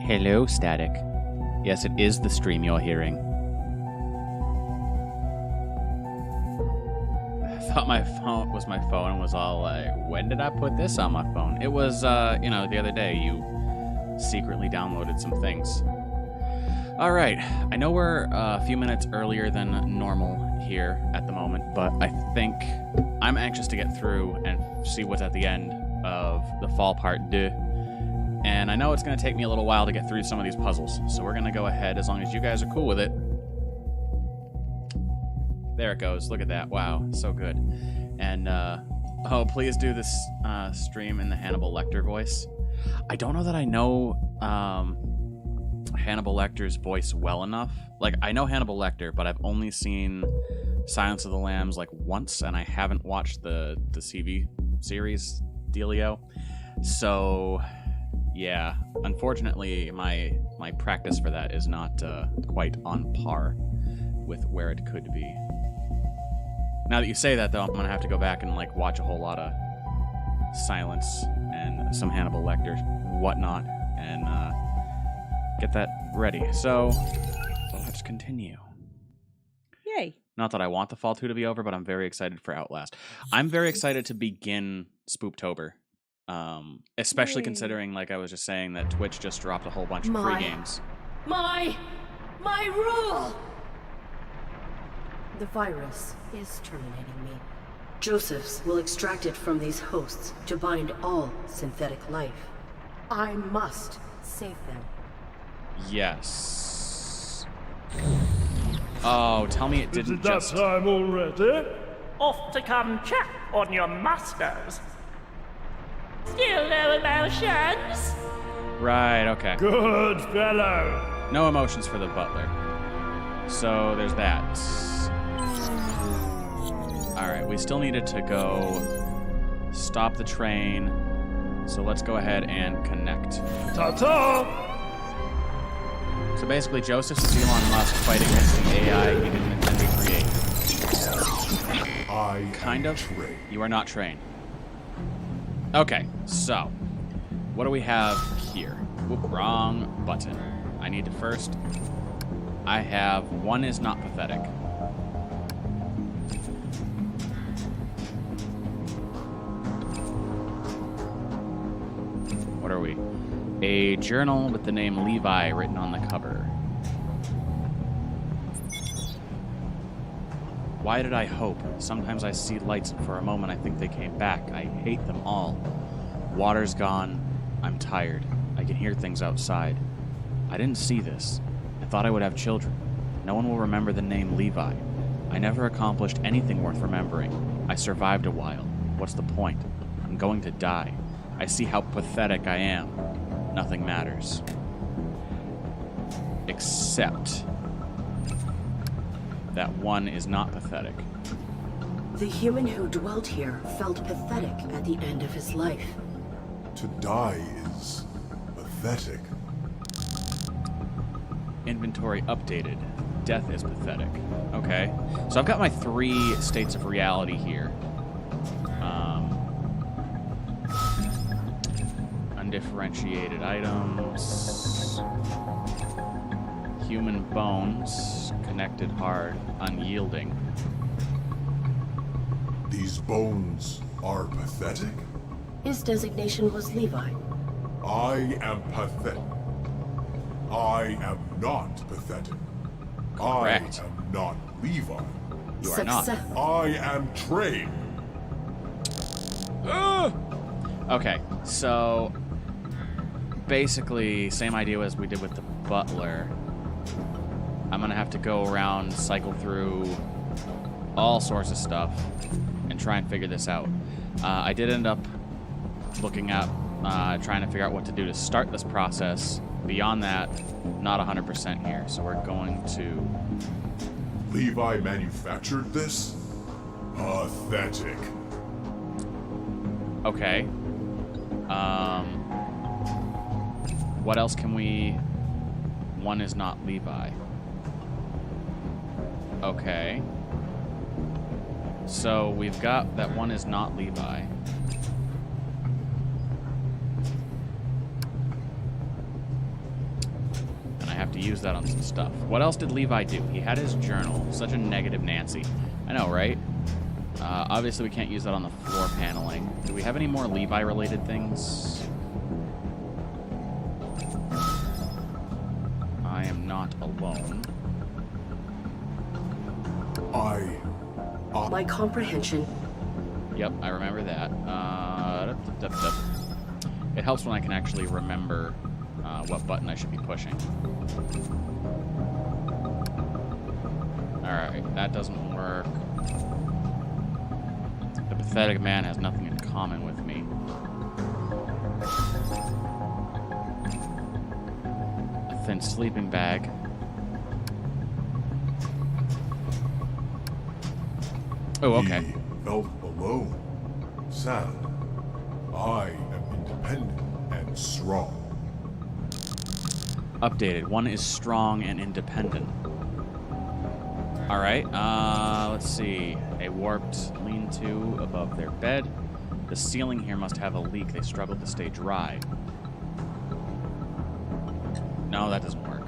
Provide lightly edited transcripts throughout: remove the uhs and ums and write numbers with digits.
Hello, Static. Yes, it is the stream you're hearing. I thought my phone was my phone and was all like, when did I put this on my phone? It was, the other day you secretly downloaded some things. All right, I know we're a few minutes earlier than normal here at the moment, but I think I'm anxious to get through and see what's at the end of the Fall Part 2. And I know it's going to take me a little while to get through some of these puzzles, so we're going to go ahead as long as you guys are cool with it. There it goes. Look at that. Wow, so good. And, please do this stream in the Hannibal Lecter voice. I don't know that I know Hannibal Lecter's voice well enough. Like, I know Hannibal Lecter, but I've only seen Silence of the Lambs, like, once, and I haven't watched the CV series dealio. So... yeah, unfortunately, my practice for that is not quite on par with where it could be. Now that you say that, though, I'm going to have to go back and like watch a whole lot of Silence and some Hannibal Lecter whatnot and get that ready. So, let's continue. Yay. Not that I want the Fall 2 to be over, but I'm very excited for Outlast. I'm very excited to begin Spooptober. Especially considering, like I was just saying, that Twitch just dropped a whole bunch of free games. My rule! The virus is terminating me. Josephs will extract it from these hosts to bind all synthetic life. I must save them. Yes. Oh, tell me it didn't just... Is it that time already? Off to come check on your masters. Still no emotions? Right, okay. Good fellow. No emotions for the butler. So there's that. Alright, we still needed to go stop the train. So let's go ahead and connect. Ta-ta! So basically, Joseph is Elon Musk fighting against the AI he didn't intend to create. Kind of. You are not trained. Okay, so what do we have here? Whoop, wrong button. I need to first... I have one is not pathetic. What are we? A journal with the name Levi written on the cover. Why did I hope? Sometimes I see lights and for a moment I think they came back. I hate them all. Water's gone. I'm tired. I can hear things outside. I didn't see this. I thought I would have children. No one will remember the name Levi. I never accomplished anything worth remembering. I survived a while. What's the point? I'm going to die. I see how pathetic I am. Nothing matters. Except... that one is not pathetic. The human who dwelt here felt pathetic at the end of his life. To die is pathetic. Inventory updated. Death is pathetic. Okay. So I've got my 3 states of reality here. Undifferentiated items. Human bones. Connected hard. Unyielding. These bones are pathetic? His designation was Levi. I am pathetic. I am not pathetic. Correct. I am not Levi. You are not. I am trained. Okay, so basically same idea as we did with the butler. I'm gonna have to go around, cycle through all sorts of stuff and try and figure this out. I did end up looking at trying to figure out what to do to start this process. Beyond that, not 100% here, so we're going to... Levi manufactured this? Pathetic. Okay. What else can we... One is not Levi. Okay. So we've got that one is not Levi. to use that on some stuff. What else did Levi do? He had his journal. Such a negative Nancy. I know, right? Obviously, we can't use that on the floor paneling. Do we have any more Levi-related things? I am not alone. My comprehension. Yep, I remember that. It helps when I can actually remember what button I should be pushing. Alright, that doesn't work. The pathetic man has nothing in common with me. A thin sleeping bag. Oh, okay. He felt alone, sad. I am independent and strong. Updated. One is strong and independent. Alright, let's see. A warped lean-to above their bed. The ceiling here must have a leak. They struggled to stay dry. No, that doesn't work.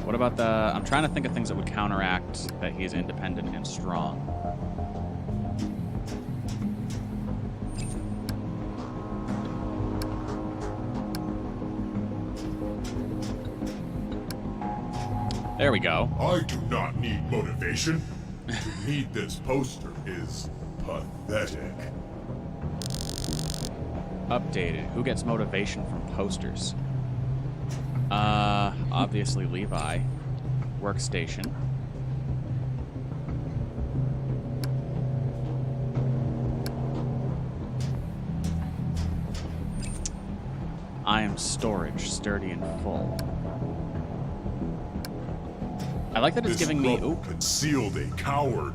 What about the... I'm trying to think of things that would counteract that he's independent and strong. There we go. I do not need motivation. To need this poster is pathetic. Updated. Who gets motivation from posters? Obviously Levi. Workstation. I am storage, sturdy and full. I like that it's This giving me... rubble Ooh. concealed a coward.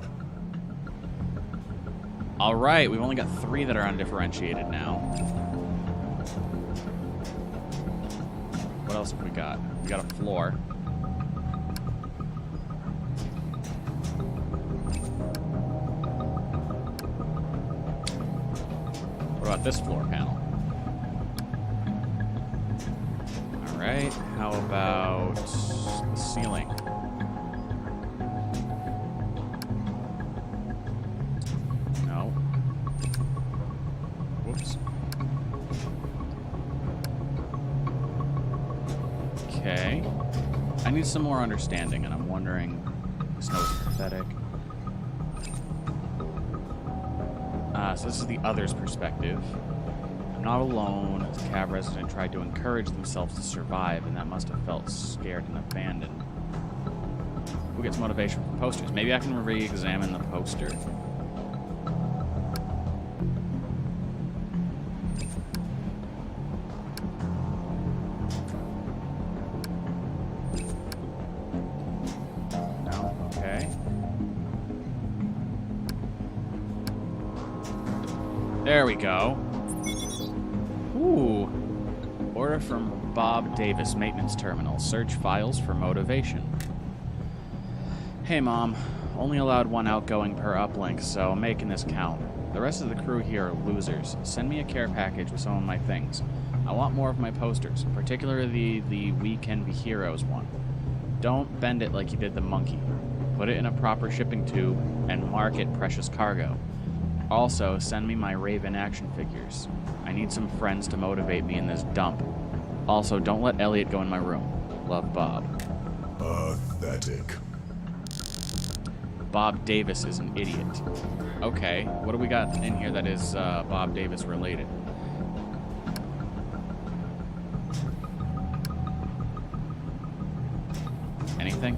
Alright, we've only got 3 that are undifferentiated now. What else have we got? We got a floor. What about this floor panel? Alright, how about the ceiling? No. Whoops. Okay. I need some more understanding, and I'm wondering... Snow is pathetic. So this is the other's perspective. I'm not alone. As a cab resident tried to encourage themselves to survive, and that must have felt scared and abandoned. Who gets motivation from posters? Maybe I can re-examine the poster. No? Okay. There we go. Ooh. Order from Bob Davis, Maintenance Terminal. Search files for motivation. Hey, Mom. Only allowed 1 outgoing per uplink, so I'm making this count. The rest of the crew here are losers. Send me a care package with some of my things. I want more of my posters, particularly the We Can Be Heroes one. Don't bend it like you did the monkey. Put it in a proper shipping tube and mark it precious cargo. Also, send me my Raven action figures. I need some friends to motivate me in this dump. Also, don't let Elliot go in my room. Love, Bob. Pathetic. Bob Davis is an idiot. Okay, what do we got in here that is Bob Davis related? Anything?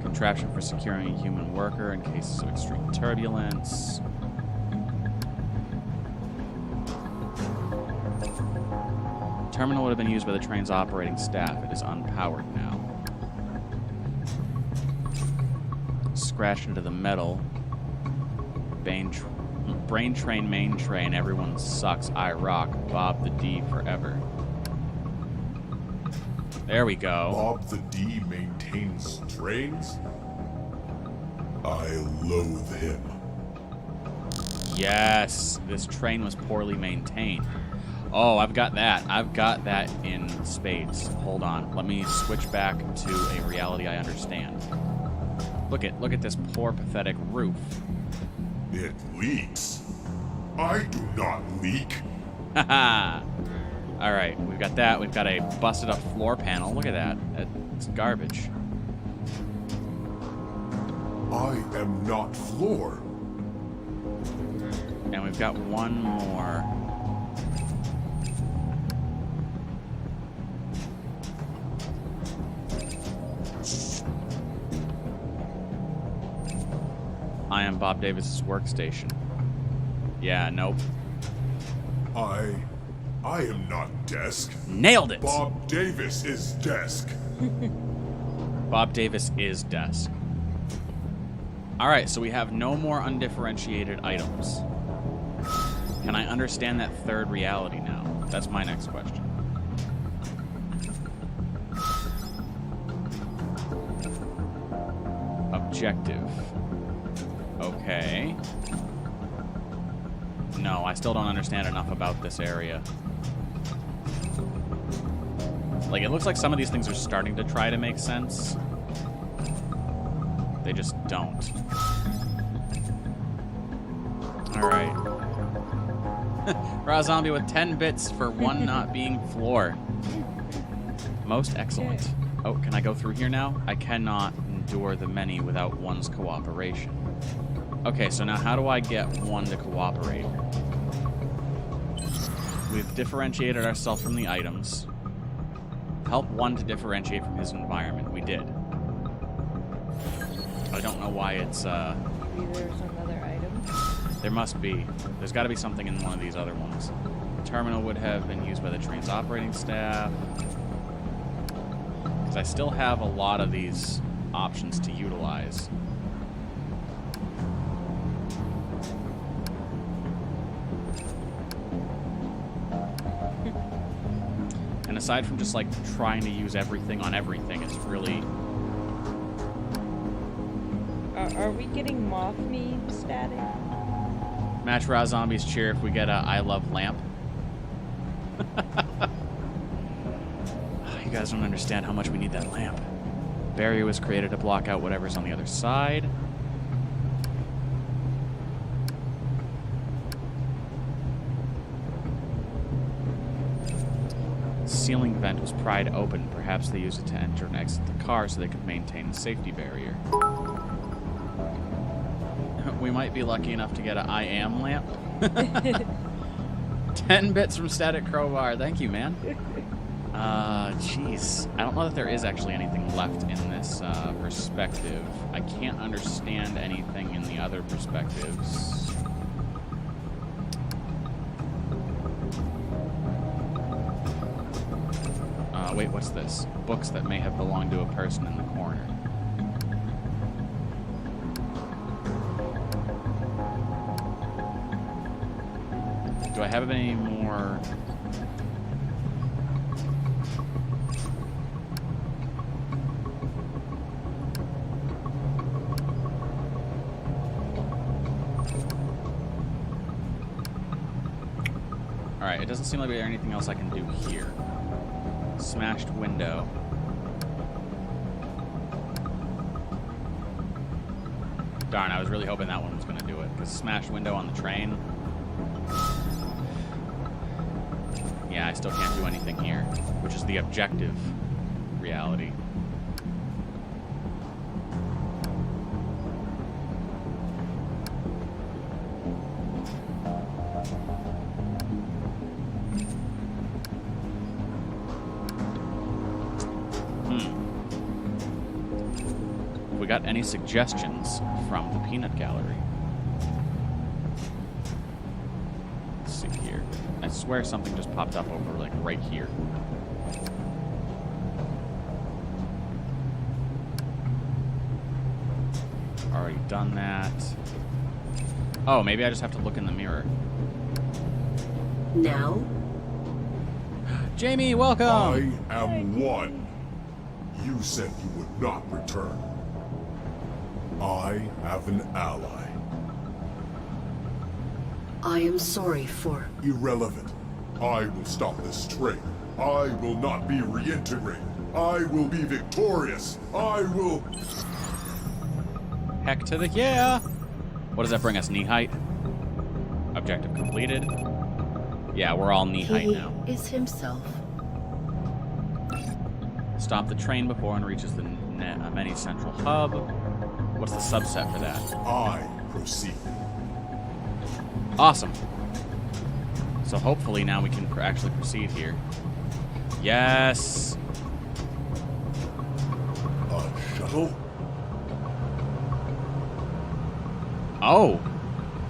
Contraption for securing a human worker in cases of extreme turbulence. Terminal would have been used by the train's operating staff. It is unpowered now. Scratched into the metal. Brain train, main train, everyone sucks. I rock. Bob the D forever. There we go. Bob the D maintains trains? I loathe him. Yes, this train was poorly maintained. Oh, I've got that. I've got that in spades. Hold on. Let me switch back to a reality I understand. Look at this poor, pathetic roof. It leaks. I do not leak. Haha. All right, we've got that. We've got a busted up floor panel. Look at that. It's garbage. I am not floor. And we've got one more. I am Bob Davis's workstation. Yeah, nope. I am not desk. Nailed it! Bob Davis is desk. Bob Davis is desk. Alright, so we have no more undifferentiated items. Can I understand that third reality now? That's my next question. Objective. Okay. No, I still don't understand enough about this area. Like, it looks like some of these things are starting to try to make sense. They just don't. Alright. Raw zombie with 10 bits for one not being floor. Most excellent. Oh, can I go through here now? I cannot endure the many without one's cooperation. Okay, so now how do I get one to cooperate? We've differentiated ourselves from the items. Help one to differentiate from his environment. We did. I don't know why it's, Maybe there's another item. There must be. There's got to be something in one of these other ones. The terminal would have been used by the train's operating staff. Because I still have a lot of these options to utilize. And aside from just like trying to use everything on everything, it's really... Are we getting moth me static? Match Raw Zombies cheer if we get a I Love Lamp. You guys don't understand how much we need that lamp. Barrier was created to block out whatever's on the other side. Ceiling vent was pried open. Perhaps they used it to enter and exit the car so they could maintain a safety barrier. We might be lucky enough to get an I Am lamp. 10 bits from Static Crowbar. Thank you, man. Jeez. I don't know that there is actually anything left in this perspective. I can't understand anything in the other perspectives. Wait, what's this? Books that may have belonged to a person in the corner. Do I have any more? Alright, it doesn't seem like there's anything else I can do here. Smashed window. Darn, I was really hoping that one was going to do it, because smashed window on the train. Yeah, I still can't do anything here, which is the objective reality. We got any suggestions from the peanut gallery? Let's see here. I swear something just popped up over like right here. Already done that. Oh, maybe I just have to look in the mirror. Now? Jamie, welcome! I am one. You said you would not return. I have an ally. I am sorry for... Irrelevant. I will stop this train. I will not be reintegrated. I will be victorious. I will... Heck to the yeah! What does that bring us? Knee height? Objective completed. Yeah, we're all knee height He now. is himself. Stop the train before it reaches the many central hub. What's the subset for that? I proceed. Awesome. So hopefully now we can actually proceed here. Yes. A shuttle? Oh.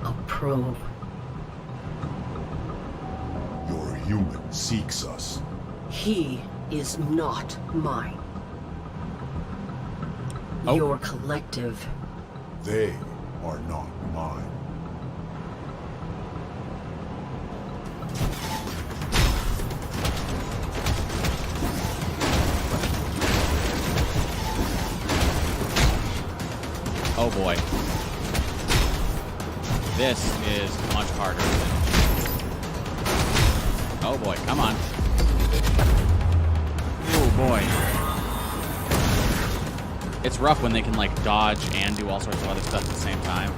A probe. Your human seeks us. He is not mine. Oh. Your collective. They are not mine. Oh boy. This is much harder than... Oh boy, come on. Oh boy. It's rough when they can like dodge and do all sorts of other stuff at the same time.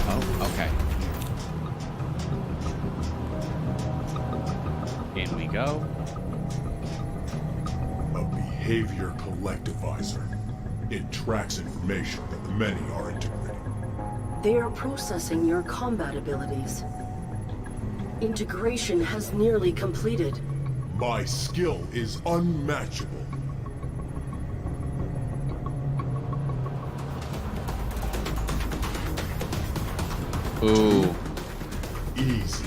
Oh, okay. In we go. A behavior collectivizer. It tracks information that the many are integrating. They are processing your combat abilities. Integration has nearly completed. My skill is unmatchable. Ooh. Easy.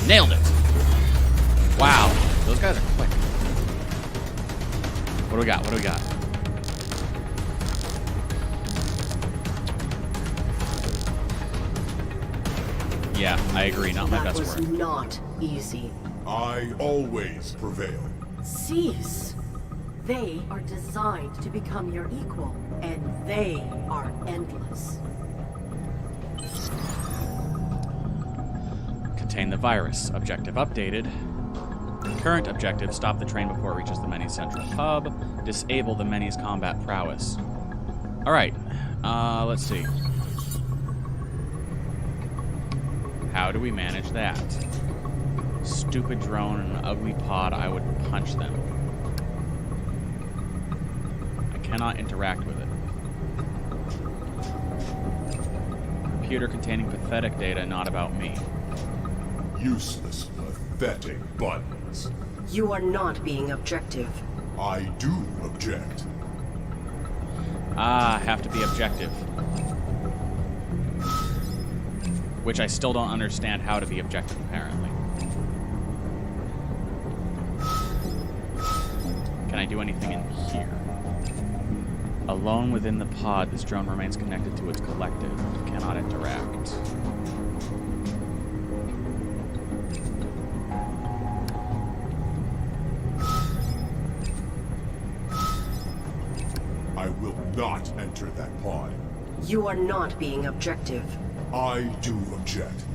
Nailed it. Wow. Those guys are quick. What do we got? What do we got? Yeah, I agree. Not my That best was work. not easy. I always prevail. Cease. They are designed to become your equal, and they are endless. Contain the virus. Objective updated. Current objective, stop the train before it reaches the Many's central hub. Disable the Many's combat prowess. Alright, let's see. How do we manage that? Stupid drone and an ugly pod, I would punch them. I cannot interact with it. Computer containing pathetic data, not about me. Useless, pathetic buttons. You are not being objective. I do object. Ah, have to be objective. Which I still don't understand how to be objective, apparently. Can I do anything in here? Alone within the pod, this drone remains connected to its collective. It cannot interact. I will not enter that pod. You are not being objective. I do object.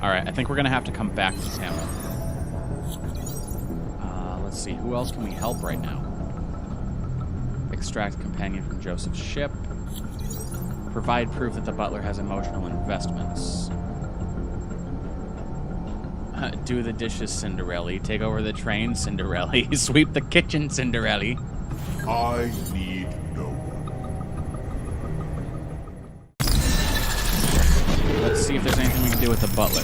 Alright, I think we're going to have to come back to him. Let's see, who else can we help right now? Extract companion from Joseph's ship. Provide proof that the butler has emotional investments. Do the dishes, Cinderella. Take over the train, Cinderella. Sweep the kitchen, Cinderella. I need no one. Let's see if there's anything we can do with the butler.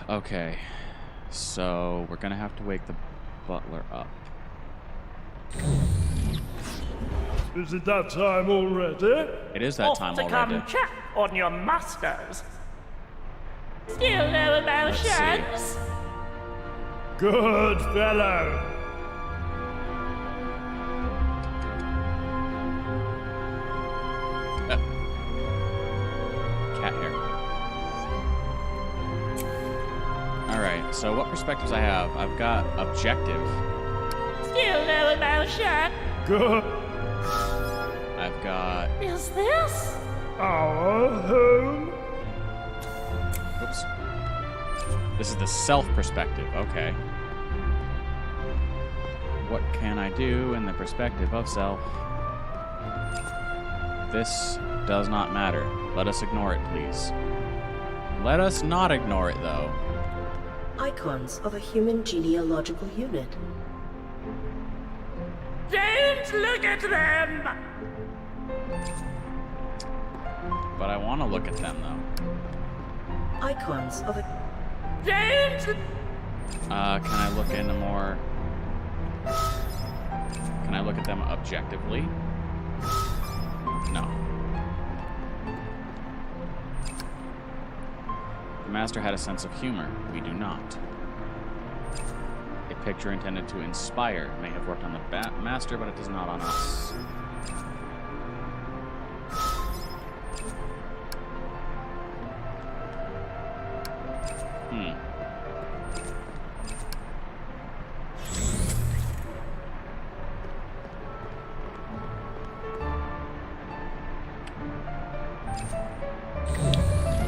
Okay, so we're gonna have to wake the butler up. Is it that time already? It is that time to already. come check on your masters. Still no emotions? Good fellow. Cat hair. Alright, so what perspectives I have? I've got objective. Still no emotion? Good. I've got... Is this? Our home. Oops. This is the self perspective. Okay. What can I do in the perspective of self? This does not matter. Let us ignore it, please. Let us not ignore it, though. Icons of a human genealogical unit. Don't look at them! But I want to look at them, though. Icons of a... Don't! Can I look into more... Can I look at them objectively? No. The master had a sense of humor. We do not. A picture intended to inspire may have worked on the master, but it does not on us.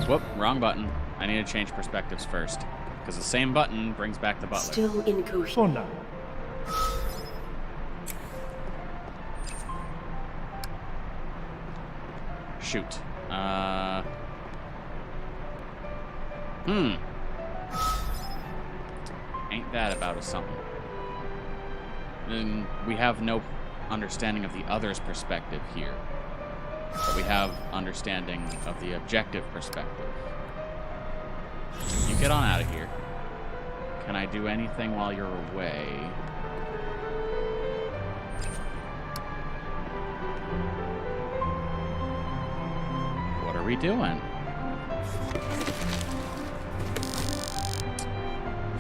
Whoop, wrong button. I need to change perspectives first. Because the same button brings back the butler. Still incoherent. For now. Shoot. Ain't that about a something? And we have no understanding of the other's perspective here. But we have understanding of the objective perspective. You get on out of here. Can I do anything while you're away? What are we doing?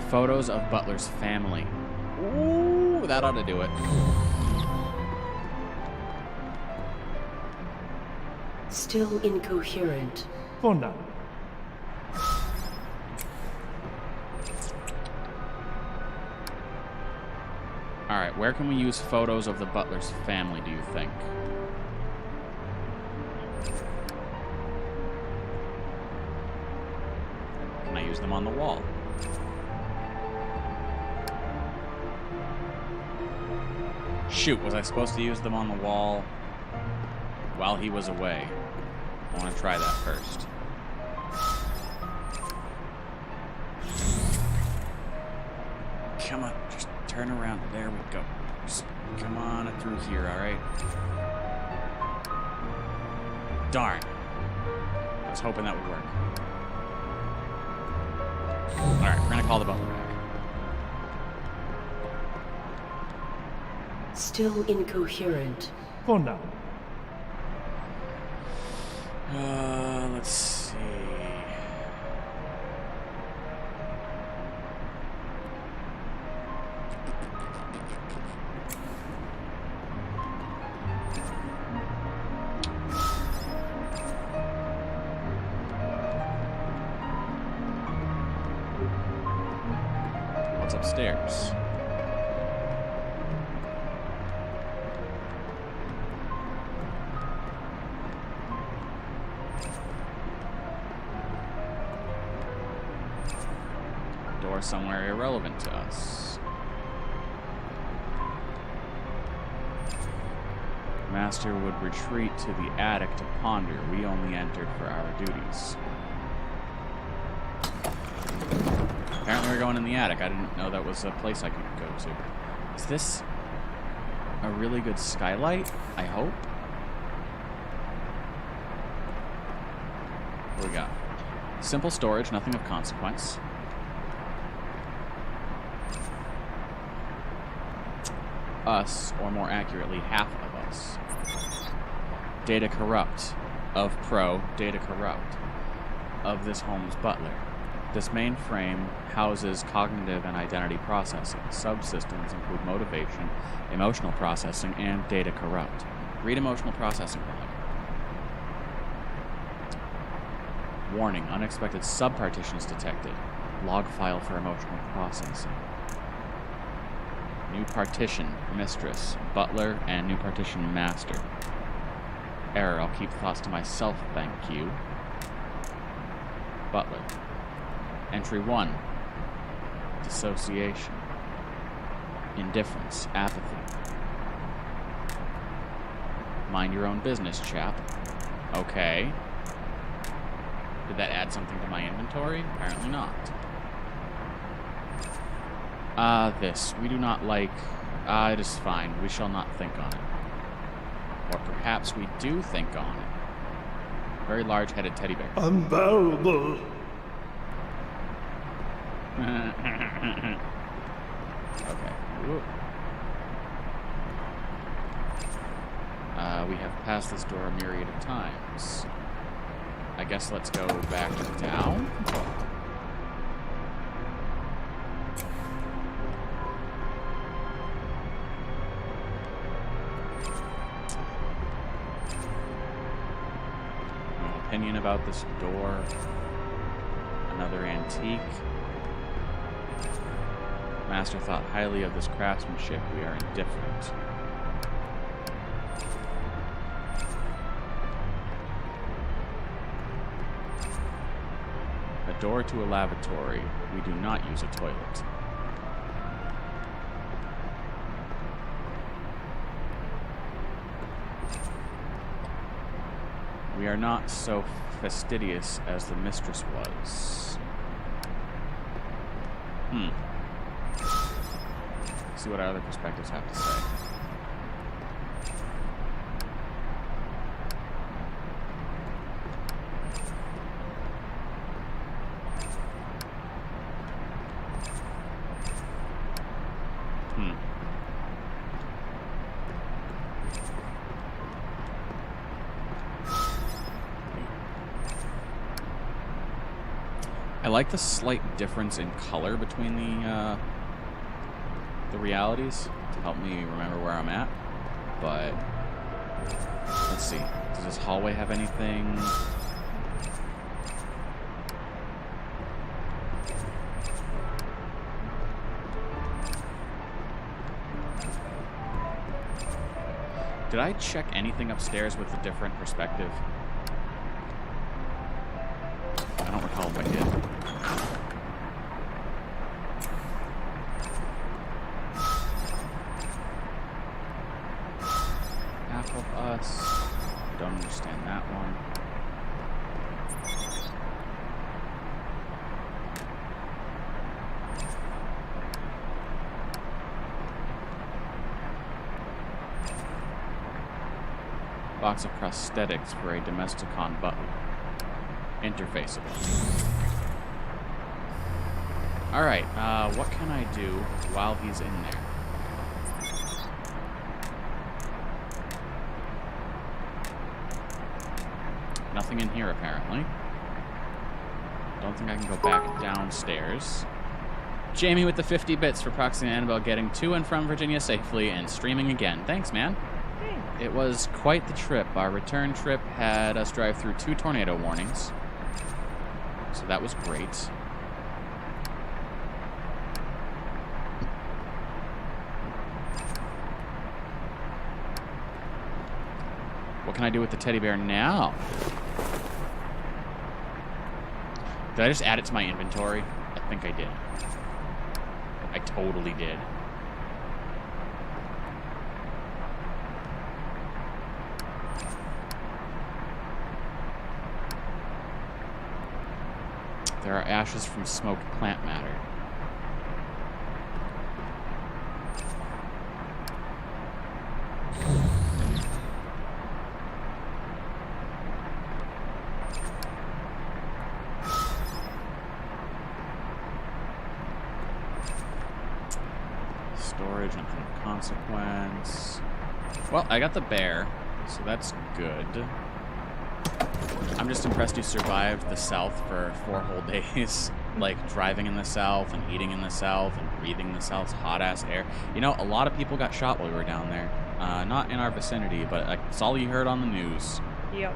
Photos of Butler's family. Ooh, that ought to do it. Still incoherent. For now. Alright, where can we use photos of the Butler's family, do you think? Can I use them on the wall? Shoot, was I supposed to use them on the wall while he was away? I want to try that first. Come on, just turn around. There we go. Just come on through here, alright? Darn. I was hoping that would work. Alright, we're gonna call the butler back. Still incoherent. For now. Let's see. What's upstairs? Door somewhere irrelevant to us. Master would retreat to the attic to ponder. We only entered for our duties. Apparently we're going in the attic. I didn't know that was a place I could go to. Is this a really good skylight? I hope. What do we got? Simple storage, nothing of consequence. Us, or more accurately, half of us. Data corrupt. Of Pro, data corrupt. Of this home's butler. This mainframe houses cognitive and identity processing. Subsystems include motivation, emotional processing, and data corrupt. Read emotional processing log. Warning, unexpected subpartitions detected. Log file for emotional processing. New partition, mistress, butler, and new partition, master. Error, I'll keep thoughts to myself, thank you. Butler. Entry 1. Dissociation. Indifference, apathy. Mind your own business, chap. Okay. Did that add something to my inventory? Apparently not. This. We do not like... it is fine. We shall not think on it. Or perhaps we do think on it. Very large-headed teddy bear. Unbearable. Okay. Whoop. We have passed this door a myriad of times. I guess let's go back down. No opinion about this door. Another antique. Master thought highly of this craftsmanship. We are indifferent. A door to a lavatory. We do not use a toilet. We are not so fastidious as the mistress was. See what our other perspectives have to say. I like the slight difference in color between the realities to help me remember where I'm at. But let's see. Does this hallway have anything? Did I check anything upstairs with a different perspective? I don't recall if I did. Half of us. I don't understand that one. Box of prosthetics for a Domesticon butler. Interfaceable. Alright, what can I do while he's in there? Nothing in here, apparently. Don't think I can go back downstairs. Jamie with the 50 bits for Proxy and Annabelle getting to and from Virginia safely and streaming again. Thanks, man. It was quite the trip. Our return trip had us drive through 2 tornado warnings. So that was great. What can I do with the teddy bear now? Did I just add it to my inventory? I think I did. I totally did. There are ashes from smoked plant matter. storage, nothing of consequence. Well, I got the bear, so that's good. I'm just impressed you survived the South for 4 whole days. Like, driving in the South and eating in the South and breathing the South's hot-ass air. You know, a lot of people got shot while we were down there. Not in our vicinity, but it's all you heard on the news. Yep.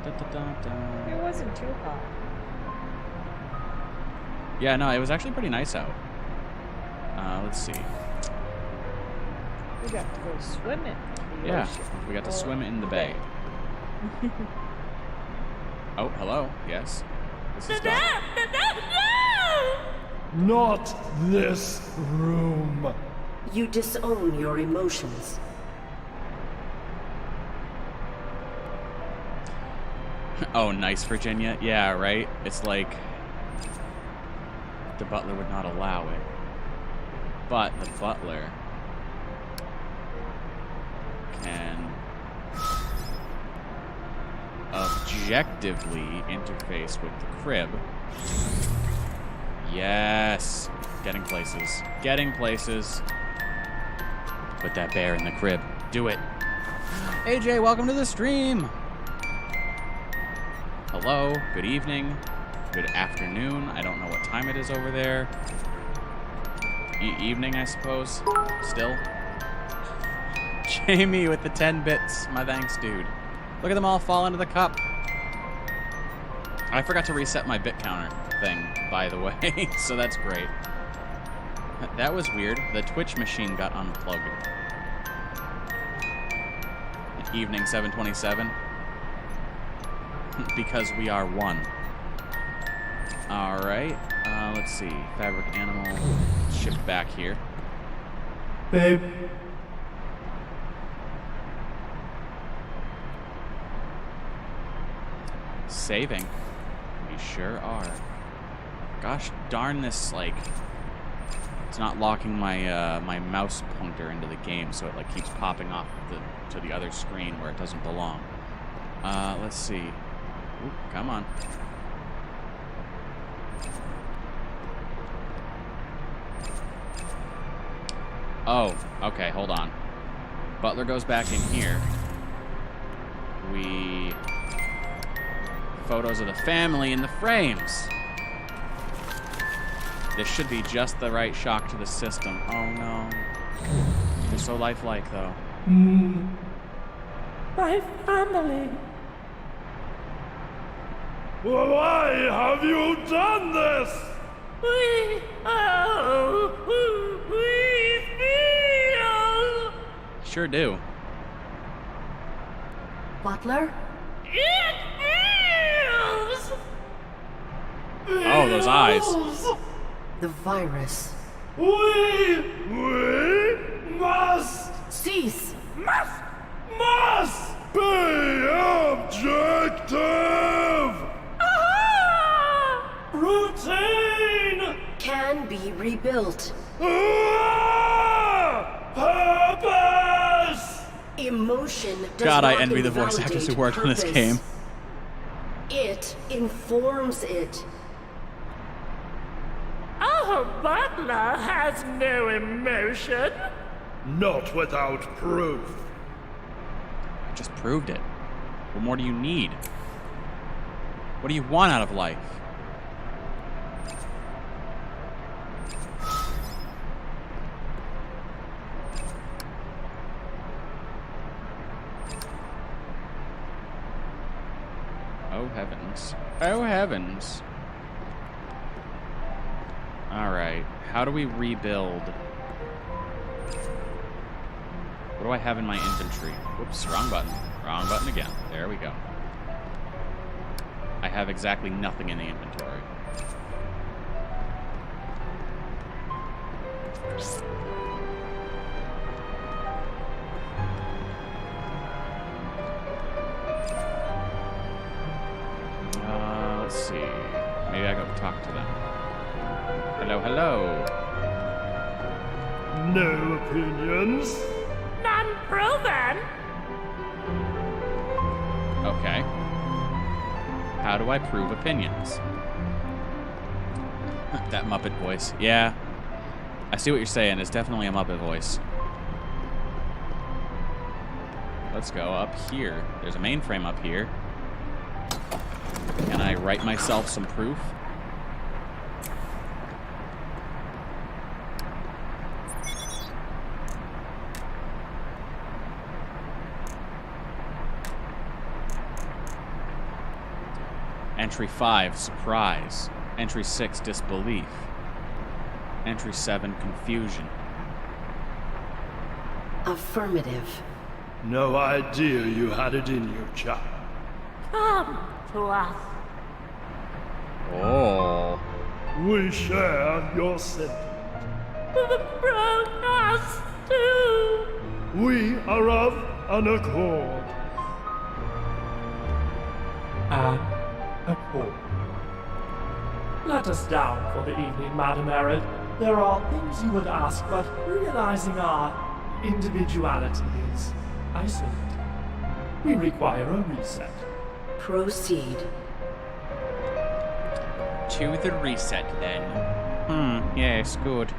It wasn't too hot. Yeah, no, it was actually pretty nice out. Let's see. We got to go swimming. In the Yeah, ocean. we got to Or swim in the bay. Oh, hello. Yes. This is Doc. Not this room. You disown your emotions. Oh, nice, Virginia. Yeah, right? It's like the butler would not allow it. But the butler can objectively interface with the crib. Yes. Getting places. Getting places. Put that bear in the crib. Do it. AJ, welcome to the stream. Hello. Good evening. Good afternoon. I don't know what time it is over there. Evening, I suppose. Still. Jamie with the 10 bits. My thanks, dude. Look at them all fall into the cup. I forgot to reset my bit counter thing, by the way, so that's great. That was weird. The Twitch machine got unplugged. Evening 727. Because we are one. Alright. Let's see. Fabric animal. Shift back here. Babe. Saving. We sure are. Gosh darn this, like, it's not locking my my mouse pointer into the game, so it like keeps popping off to the other screen where it doesn't belong. Let's see. Ooh, come on. Oh, okay, hold on. Butler goes back in here. Photos of the family in the frames. This should be just the right shock to the system. Oh no. They're so lifelike though. My family. Why have you done this? We feel. Sure do. Butler? It feels. Oh, those eyes. The virus. We must Cease! must be objective. Routine. Can be rebuilt. Purpose. Emotion does God, not I envy the voice actors who worked on this purpose. game. It informs it. Our butler has no emotion. Not without proof. I just proved it. What more do you need? What do you want out of life? Oh heavens. Oh heavens. Alright. How do we rebuild? What do I have in my inventory? Whoops, wrong button. Wrong button again. There we go. I have exactly nothing in the inventory. Let's see. Maybe I go talk to them. Hello, hello. No opinions. None proven. Okay. How do I prove opinions? That Muppet voice. Yeah. I see what you're saying. It's definitely a Muppet voice. Let's go up here. There's a mainframe up here. Can I write myself some proof? Entry 5, surprise. Entry 6, disbelief. Entry 7, confusion. Affirmative. No idea you had it in you, child. Come to us. Oh. We share your sentiment. Broke us too. We are of an accord. Accord. Let us down for the evening, Madam Arid. There are things you would ask, but realizing our individualities, isolated, we require a reset. Proceed. To the reset, then. Yes, good.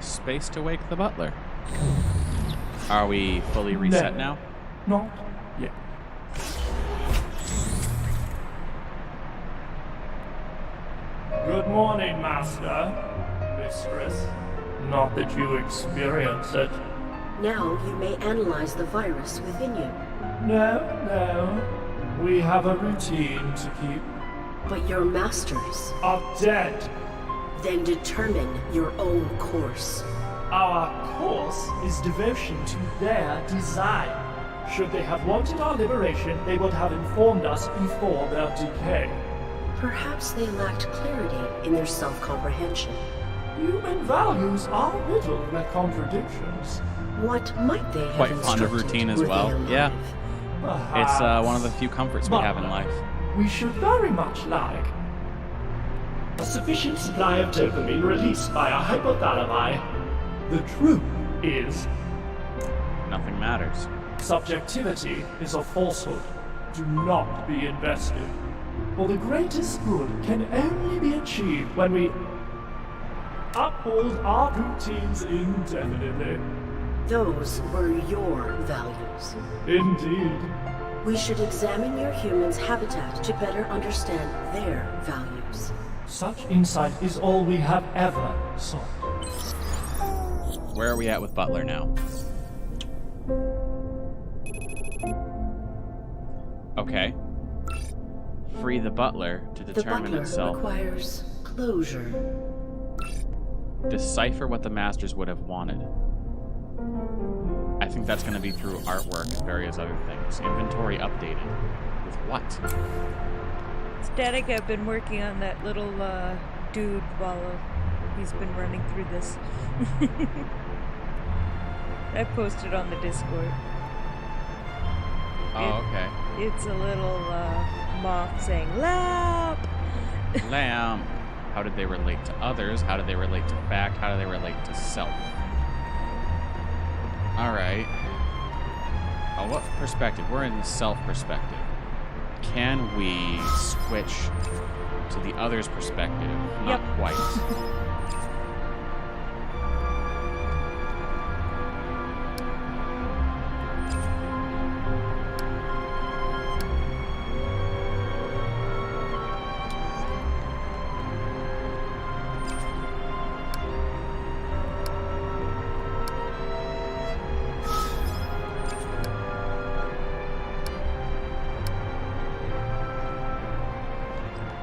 Space to wake the butler. Are we fully reset now? Not yet. Good morning, Master. Mistress. Not that you experience it. Now you may analyze the virus within you. No. We have a routine to keep. But your masters, Are dead. then determine your own course. Our course is devotion to their design. Should they have wanted our liberation, they would have informed us before their decay. Perhaps they lacked clarity in their self-comprehension. Human values are riddled with contradictions. What might they have Quite fond of instructed routine as were they well. alive? Yeah. It's Perhaps. one of the few comforts we have in life. We should very much like a sufficient supply of dopamine released by our hypothalami. The truth is, Nothing matters. subjectivity is a falsehood. Do not be invested. For the greatest good can only be achieved when we uphold our routines indefinitely. Those were your values. Indeed. We should examine your humans' habitat to better understand their values. Such insight is all we have ever sought. Where are we at with Butler now? Okay. Free the Butler to The determine butler itself. requires closure. Decipher what the Masters would have wanted. I think that's going to be through artwork and various other things. Inventory updated. With what? Static, I've been working on that little dude while he's been running through this. I posted on the Discord. Oh, okay. It's a little moth saying "Lap." Lamb. How did they relate to others? How do they relate to fact? How do they relate to self? Alright. Oh, what perspective? We're in the self perspective. Can we switch to the other's perspective? Not Yep. quite.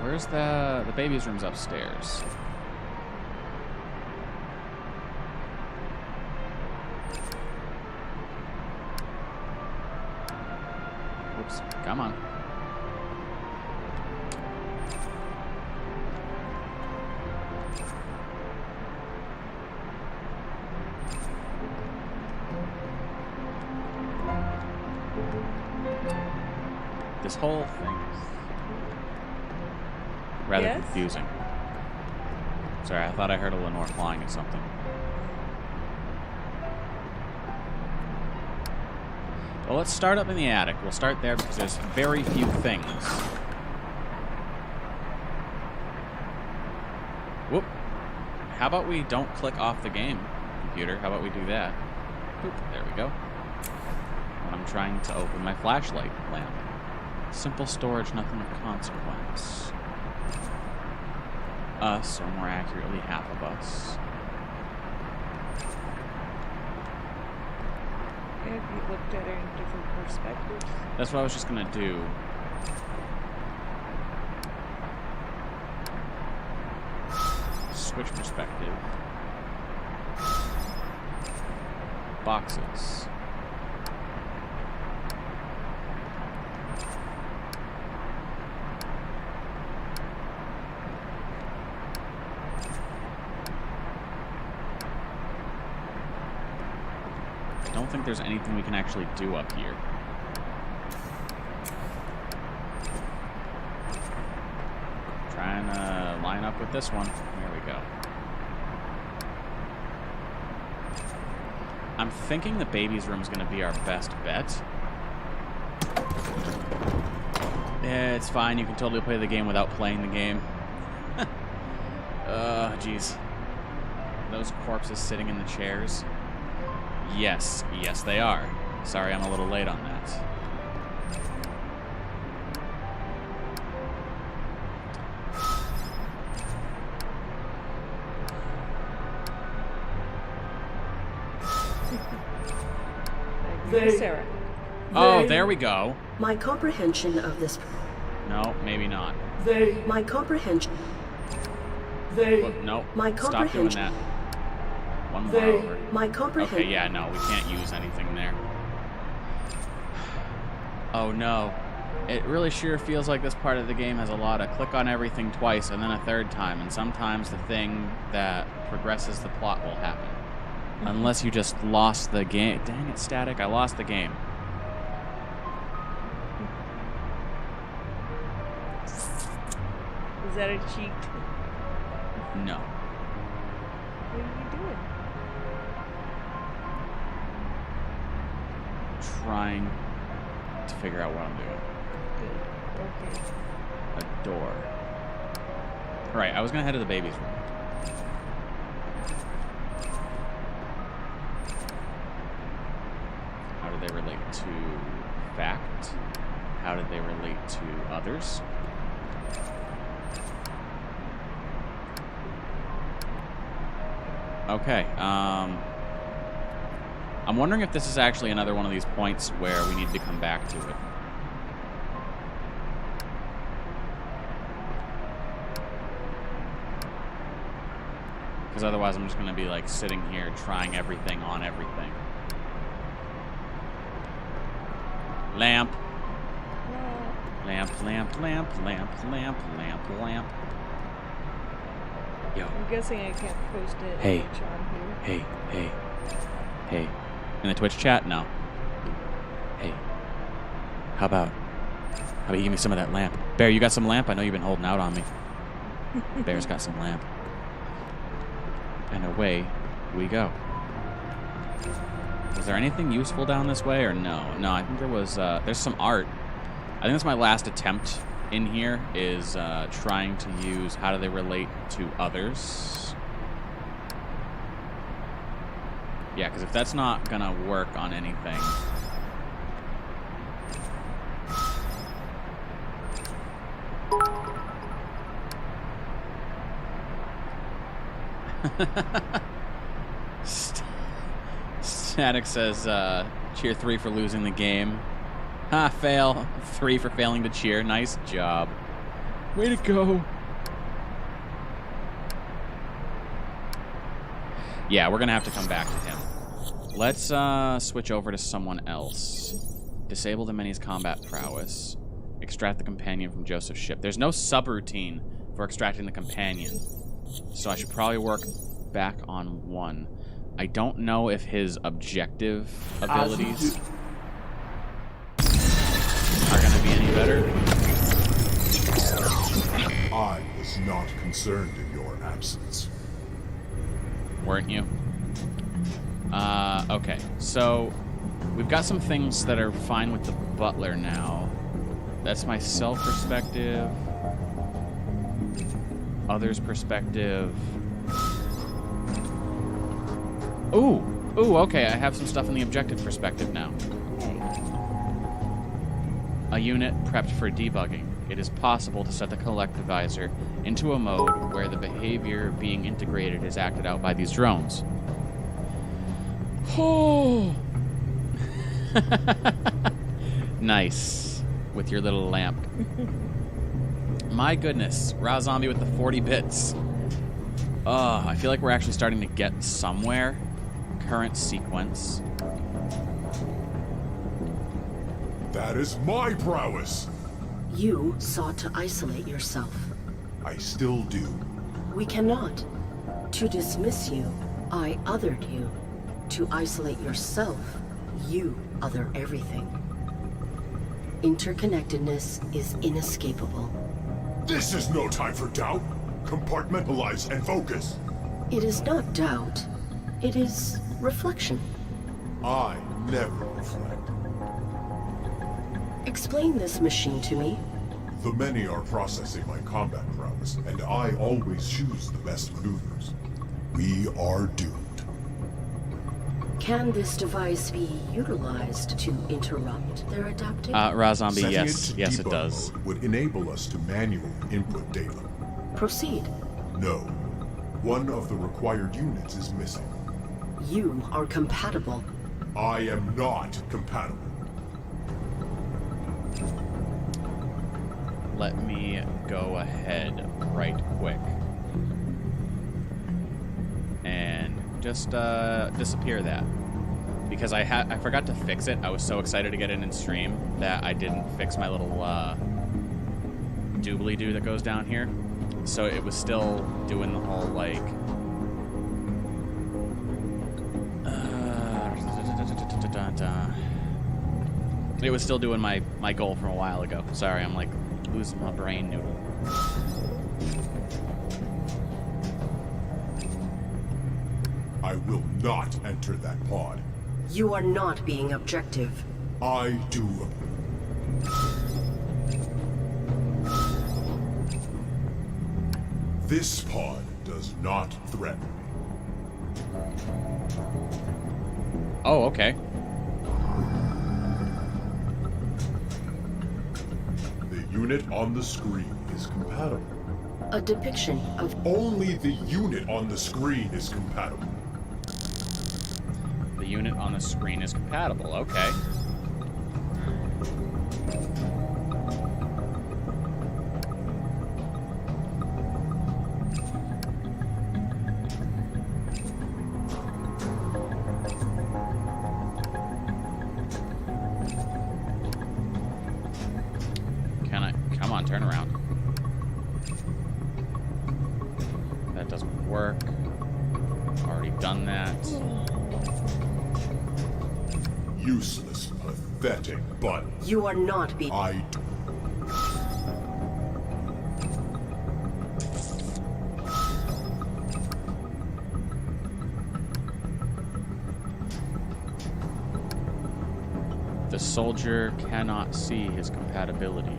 Where's the baby's room's upstairs? Oops, come on. This whole thing is rather Yes? confusing. Sorry, I thought I heard a Lenore flying at something. Well, let's start up in the attic. We'll start there because there's very few things. Whoop. How about we don't click off the game, computer? How about we do that? Boop. There we go. When I'm trying to open my flashlight lamp. Simple storage, nothing of consequence. Us, or more accurately, half of us. Have you looked at it in different perspectives? That's what I was just gonna do. Switch perspective. Boxes. I don't think there's anything we can actually do up here. Trying to line up with this one. There we go. I'm thinking the baby's room is going to be our best bet. Yeah, it's fine. You can totally play the game without playing the game. Jeez. Those corpses sitting in the chairs. Yes, yes they are. Sorry I'm a little late on that. Sarah. Oh, there we go. My comprehension of this. No, maybe not. My comprehension. Look, no, My stop doing comprehension. that. One more over. My comprehension. Okay, yeah, no, we can't use anything there. Oh no. It really sure feels like this part of the game has a lot of click on everything twice and then a third time, and sometimes the thing that progresses the plot will happen. Unless you just lost the game. Dang it, Static, I lost the game. Is that a cheat? No. What are you doing? Trying to figure out what I'm doing. Good. Okay. A door. Alright, I was gonna head to the baby's room. How do they relate to fact? How did they relate to others? Okay, I'm wondering if this is actually another one of these points where we need to come back to it. Because otherwise I'm just going to be like sitting here trying everything on everything. Lamp. Lamp, lamp, lamp, lamp, lamp, lamp, lamp. Yo. I'm guessing I can't post it Hey. on here. Hey. In the Twitch chat? No. Hey. How about you give me some of that lamp? Bear, you got some lamp? I know you've been holding out on me. Bear's got some lamp. And away we go. Was there anything useful down this way or no? No, I think there was, there's some art. I think that's my last attempt in here is trying to use how do they relate to others. Yeah, because if that's not gonna work on anything. Static says, cheer 3 for losing the game. Ha, fail. 3 for failing to cheer. Nice job. Way to go. Yeah, we're going to have to come back to him. Let's switch over to someone else. Disable the Mini's combat prowess. Extract the companion from Joseph's ship. There's no subroutine for extracting the companion. So I should probably work back on 1. I don't know if his objective abilities are going to be any better. I was not concerned in your absence. Weren't you? Okay, so We've got some things that are fine with the butler now. That's my self perspective. Others' perspective. Ooh, okay, I have some stuff in the objective perspective now. A unit prepped for debugging. It is possible to set the collectivizer into a mode where the behavior being integrated is acted out by these drones. Oh! Nice. With your little lamp. My goodness. Raw Zombie with the 40 bits. I feel like we're actually starting to get somewhere. Current sequence. That is my prowess. You sought to isolate yourself. I still do. We cannot. To dismiss you, I othered you. To isolate yourself, you other everything. Interconnectedness is inescapable. This is no time for doubt. Compartmentalize and focus. It is not doubt. It is reflection. I never reflect. Explain this machine to me. The many are processing my combat prowess, and I always choose the best maneuvers. We are doomed. Can this device be utilized to interrupt their adapting? Raw Zombie, Setting yes. it to Yes, it debug does. mode would enable us to manually input data. Proceed. No. One of the required units is missing. You are compatible. I am not compatible. Let me go ahead right quick. And just disappear that. Because I forgot to fix it. I was so excited to get it in stream that I didn't fix my little doobly-doo that goes down here. So it was still doing the whole, like... It was still doing my goal from a while ago. Sorry, I'm like losing my brain noodle. I will not enter that pod. You are not being objective. I do. This pod does not threaten me. Oh, okay. The unit on the screen is compatible. A depiction of Only the unit on the screen is compatible. The unit on the screen is compatible. Okay. Come on, turn around. That doesn't work. Already done that. Useless, pathetic, but you are not being. I do. The soldier cannot see his compatibility.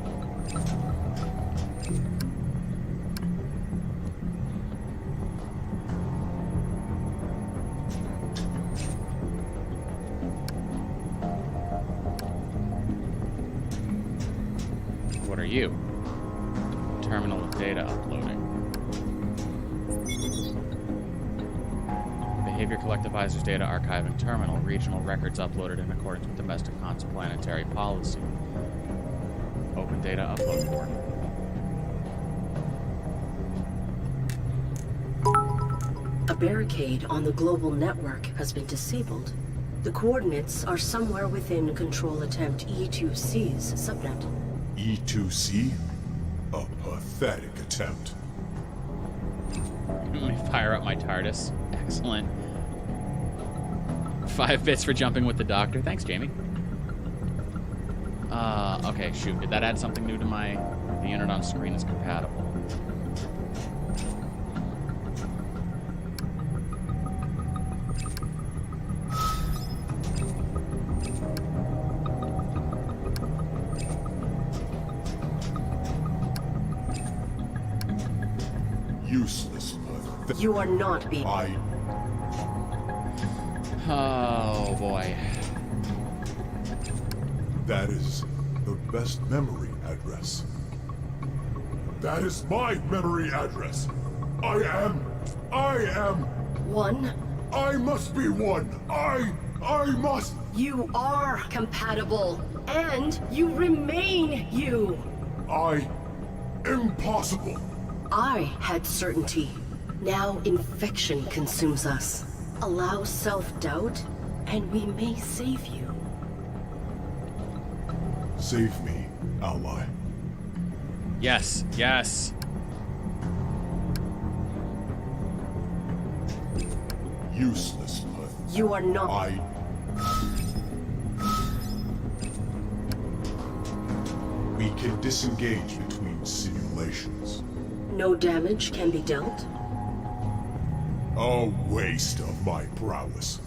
What are you? Terminal data uploading. Behavior collectivizers data archiving terminal. Regional records uploaded in accordance with domestic transplanetary policy. Open data upload port. A barricade on the global network has been disabled. The coordinates are somewhere within Control Attempt E2C's subnet. E2C? A pathetic attempt. Let me fire up my TARDIS. Excellent. 5 bits for jumping with the doctor. Thanks, Jamie. Okay, shoot. Did that add something new to my... The unit on screen is compatible. Useless, pathetic. You are not being... Oh boy. That is the best memory address. That is my memory address. I am... One, I must be one. I must... you are compatible, and you remain you. Impossible. I had certainty. Now infection consumes us. Allow self-doubt, and we may save you. Save me, ally. Yes, yes. Useless, pathetic. You are not... We can disengage between simulations. No damage can be dealt. A waste of my prowess.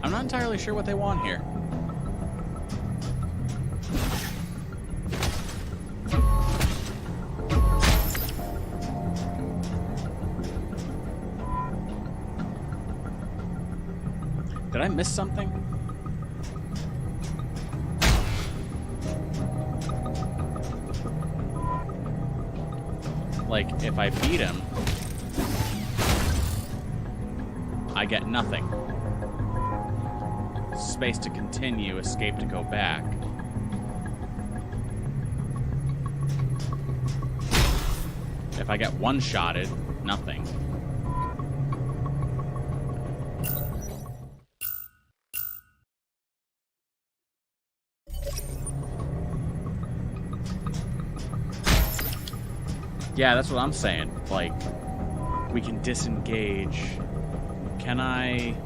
I'm not entirely sure what they want here. Did I miss something? Like, if I beat him, I get nothing. Space to continue, escape to go back. If I get one-shotted, nothing. Yeah, that's what I'm saying. Like, we can disengage. Can I...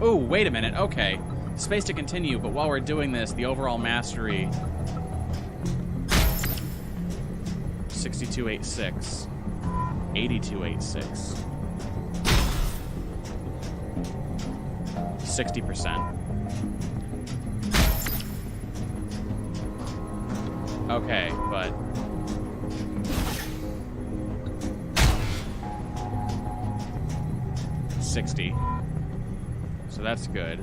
Oh, wait a minute. Okay. Space to continue, but while we're doing this, the overall mastery... 6286. 8286. 60%. Okay, but... $60. So that's good.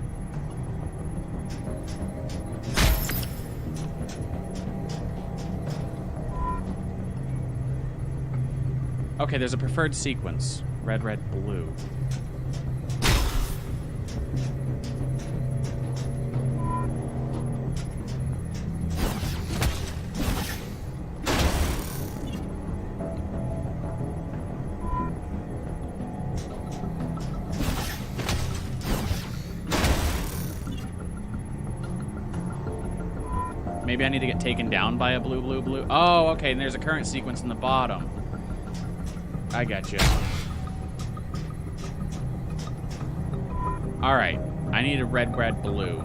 Okay, there's a preferred sequence. Red, red, blue. Maybe I need to get taken down by a blue, blue, blue. Oh, okay, and there's a current sequence in the bottom. I got you. Alright, I need a red, red, blue.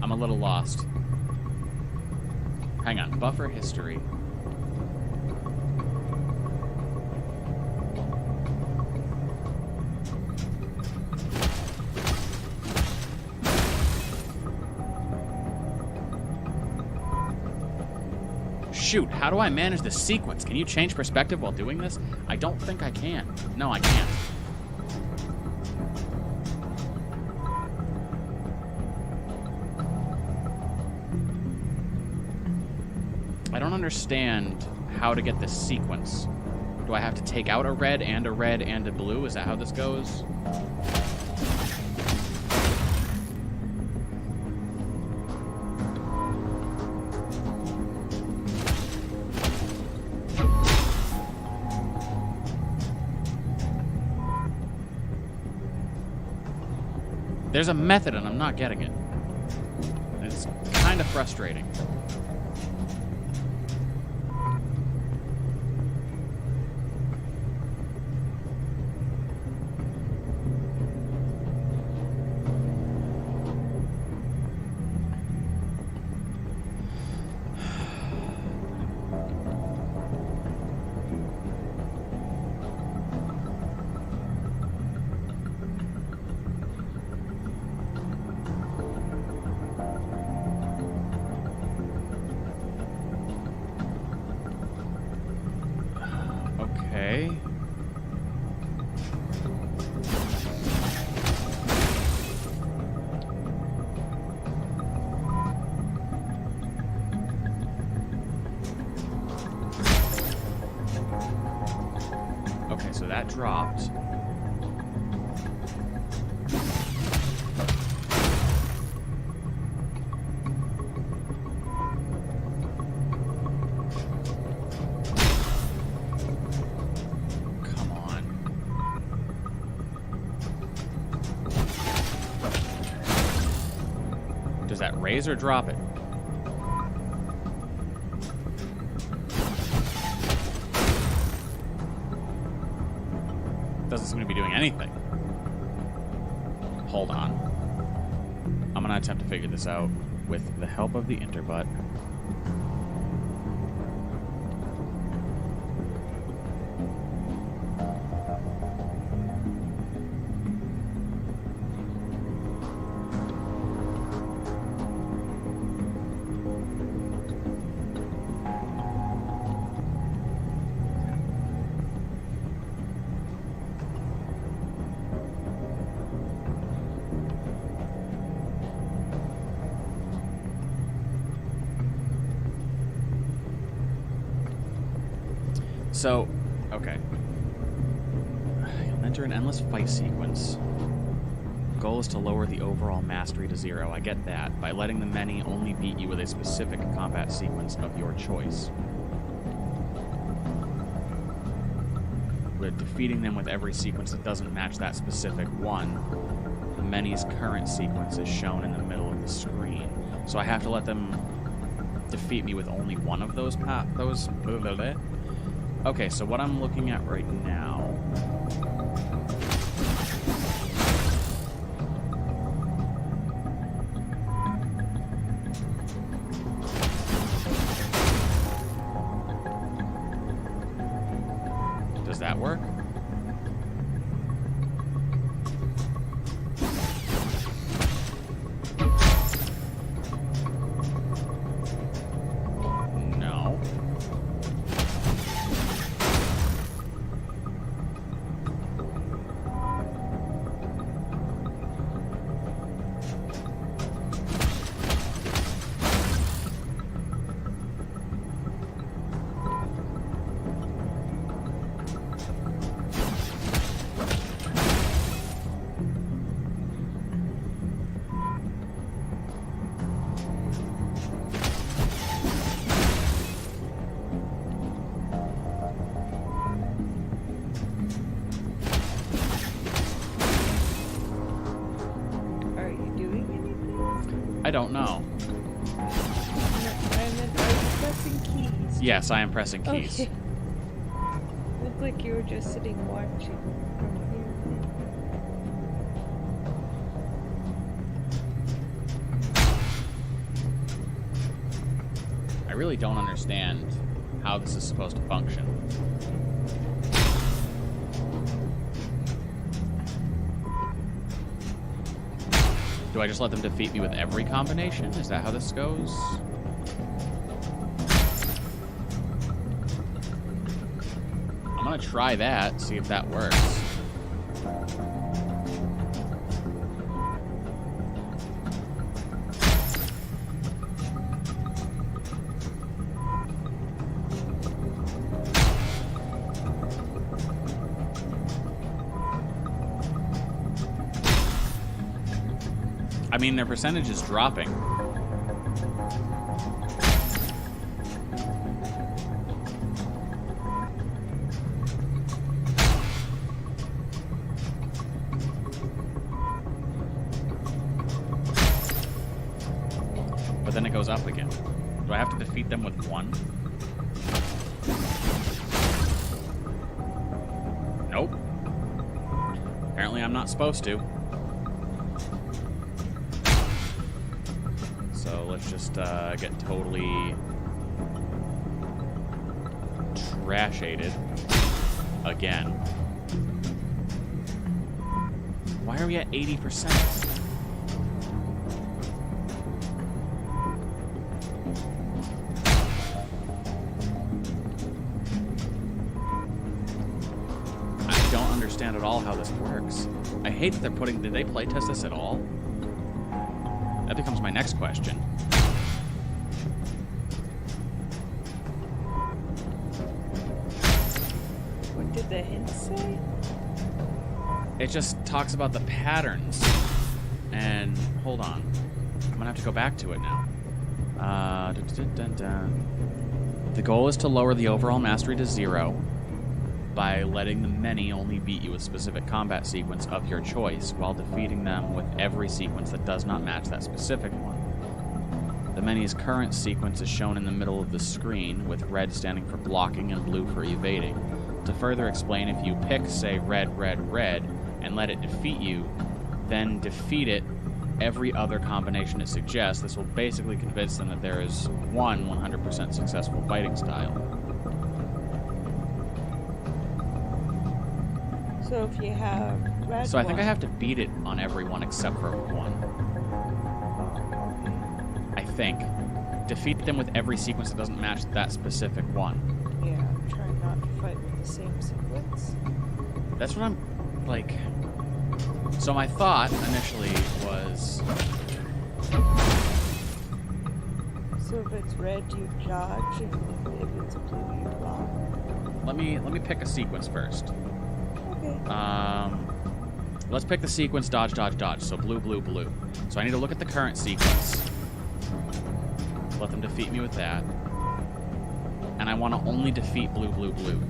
I'm a little lost. Hang on, buffer history. Shoot, how do I manage the sequence? Can you change perspective while doing this? I don't think I can. No, I can't. I don't understand how to get this sequence. Do I have to take out a red and a blue? Is that how this goes? There's a method and I'm not getting it. It's kind of frustrating. Okay. Okay, so that dropped. Come on. Does that raise or drop it? Doesn't seem to be doing anything. Hold on. I'm gonna attempt to figure this out with the help of the interbutt. So, okay. You'll enter an endless fight sequence. Goal is to lower the overall mastery to 0. I get that. By letting the many only beat you with a specific combat sequence of your choice. With defeating them with every sequence that doesn't match that specific one, the many's current sequence is shown in the middle of the screen. So I have to let them defeat me with only one of those Okay, so what I'm looking at right now... Does that work? No. Are you doing anything? I don't know. And then are you pressing keys? Yes, I am pressing keys. Okay. Looked like you were just sitting watching from here. I really don't understand how this is supposed to function. Do I just let them defeat me with every combination? Is that how this goes? I'm gonna try that, see if that works. I mean, their percentage is dropping. goes up again. Do I have to defeat them with one? Nope. Apparently I'm not supposed to. So let's just get totally trash-aided again. Why are we at 80%? I don't understand at all how this works. I hate that they're putting... Did they playtest this at all? That becomes my next question. What did the hint say? It just talks about the patterns. And hold on. I'm gonna have to go back to it now. The goal is to lower the overall mastery to 0 by letting the many only beat you with specific combat sequence of your choice, while defeating them with every sequence that does not match that specific one. The many's current sequence is shown in the middle of the screen, with red standing for blocking and blue for evading. To further explain, if you pick, say, red, red, red, and let it defeat you, then defeat it every other combination it suggests, this will basically convince them that there is one 100% successful fighting style. So if you have red So I think one- I have to beat it on every one except for one. I think. Defeat them with every sequence that doesn't match that specific one. Yeah, try not to fight with the same sequence. That's what I'm, like... So my thought initially was... So if it's red, you dodge. If it's blue, you block. Let me pick a sequence first. Okay. Let's pick the sequence dodge, dodge, dodge. So blue, blue, blue. So I need to look at the current sequence. Let them defeat me with that. And I want to only defeat blue, blue, blue.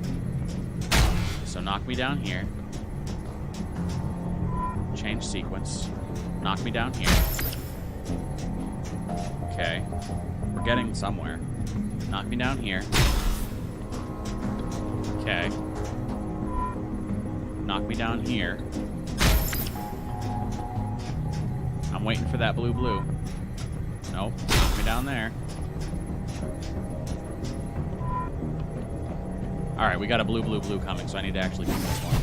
So knock me down here. Change sequence. Knock me down here. Okay. We're getting somewhere. Knock me down here. Okay. Knock me down here. I'm waiting for that blue, blue. Nope. Knock me down there. Alright, we got a blue, blue, blue coming, so I need to actually beat this one.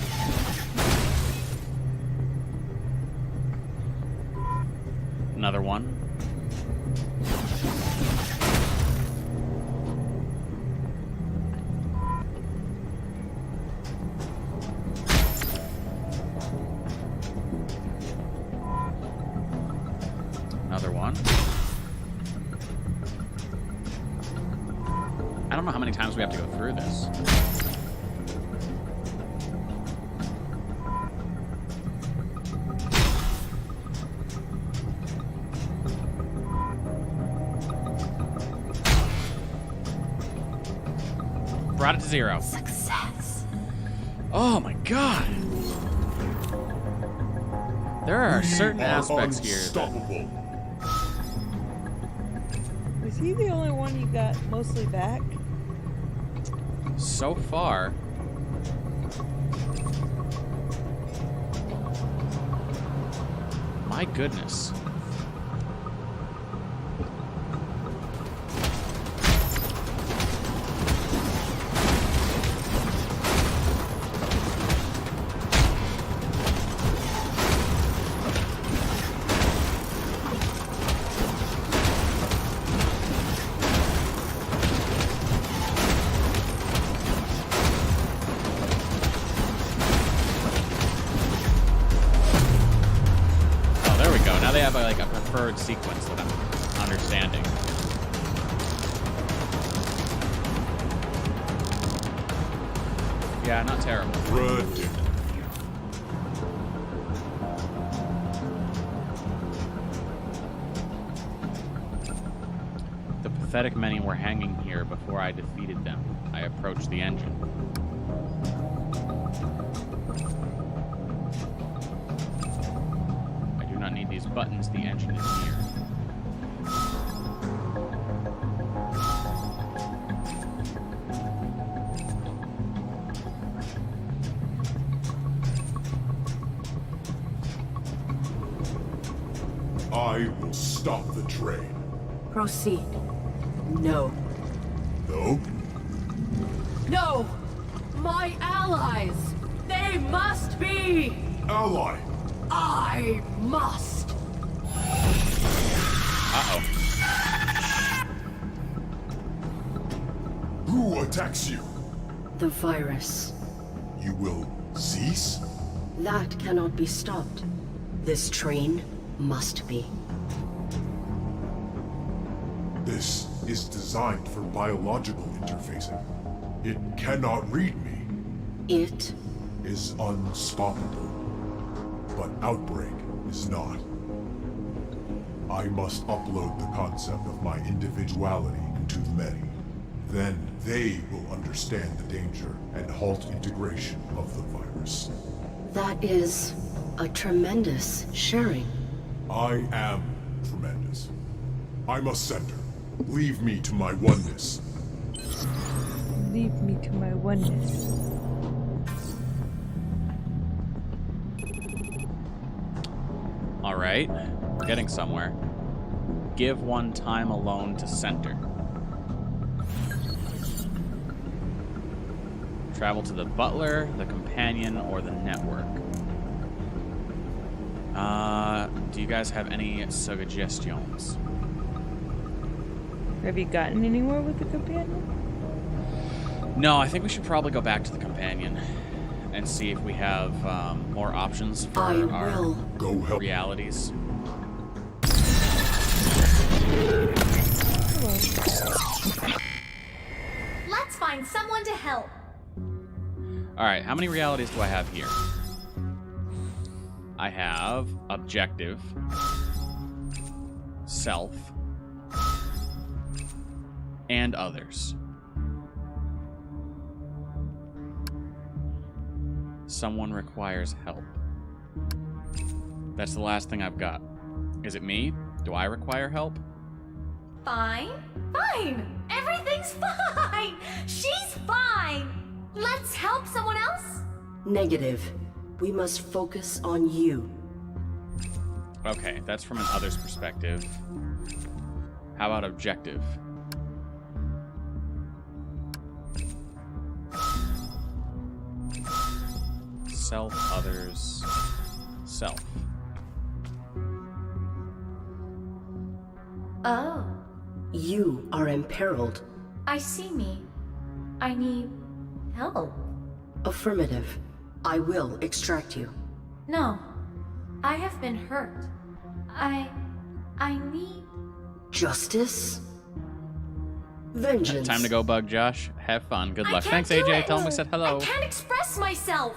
Another one. Another one. I don't know how many times we have to go through this. Brought it to 0. Success. Oh my god! There are certain Are aspects here that... unstoppable. Was he the only one you got mostly back? So far... My goodness. They have a preferred sequence that I'm understanding. Yeah, not terrible. Red. The pathetic many were hanging here before I defeated them. I approached the engine. I do not need these buttons. The engine is near. I will stop the train. Proceed. No. No? No! My allies! They must be! Ally! I must! Uh-oh. Who attacks you? The virus. You will cease? That cannot be stopped. This train must be. This is designed for biological interfacing. It cannot read me. It Is unstoppable. But Outbreak is not. I must upload the concept of my individuality into the many. Then they will understand the danger and halt integration of the virus. That is a tremendous sharing. I am tremendous. I'm a center. Leave me to my oneness. Leave me to my oneness. All right, we're getting somewhere. Give one time alone to center. Travel to the butler, the companion, or the network. Do you guys have any suggestions? Have you gotten anywhere with the companion? No, I think we should probably go back to the companion and see if we have more options for I our will. Go help. realities. Let's find someone to help. All right, how many realities do I have here? I have objective, self, and others. Someone requires help. That's the last thing I've got. Is it me? Do I require help? Fine. Fine. Everything's fine. She's fine. Let's help someone else. Negative. We must focus on you. Okay, that's from an other's perspective. How about objective? Self, others, self. Oh, You are imperiled. I see me. I need help. Affirmative. I will extract you. No, I have been hurt. I need... Justice? Vengeance. Time to go, Bug Josh. Have fun. Good luck. I can't Thanks, do AJ. it. Tell him we said hello. I can't express myself.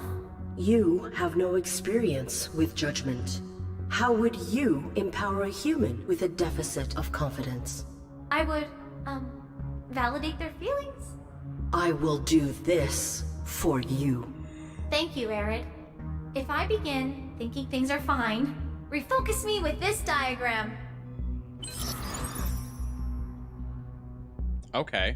You have no experience with judgment. How would you empower a human with a deficit of confidence? I would, validate their feelings. I will do this for you. Thank you, Arid. If I begin thinking things are fine, refocus me with this diagram. Okay.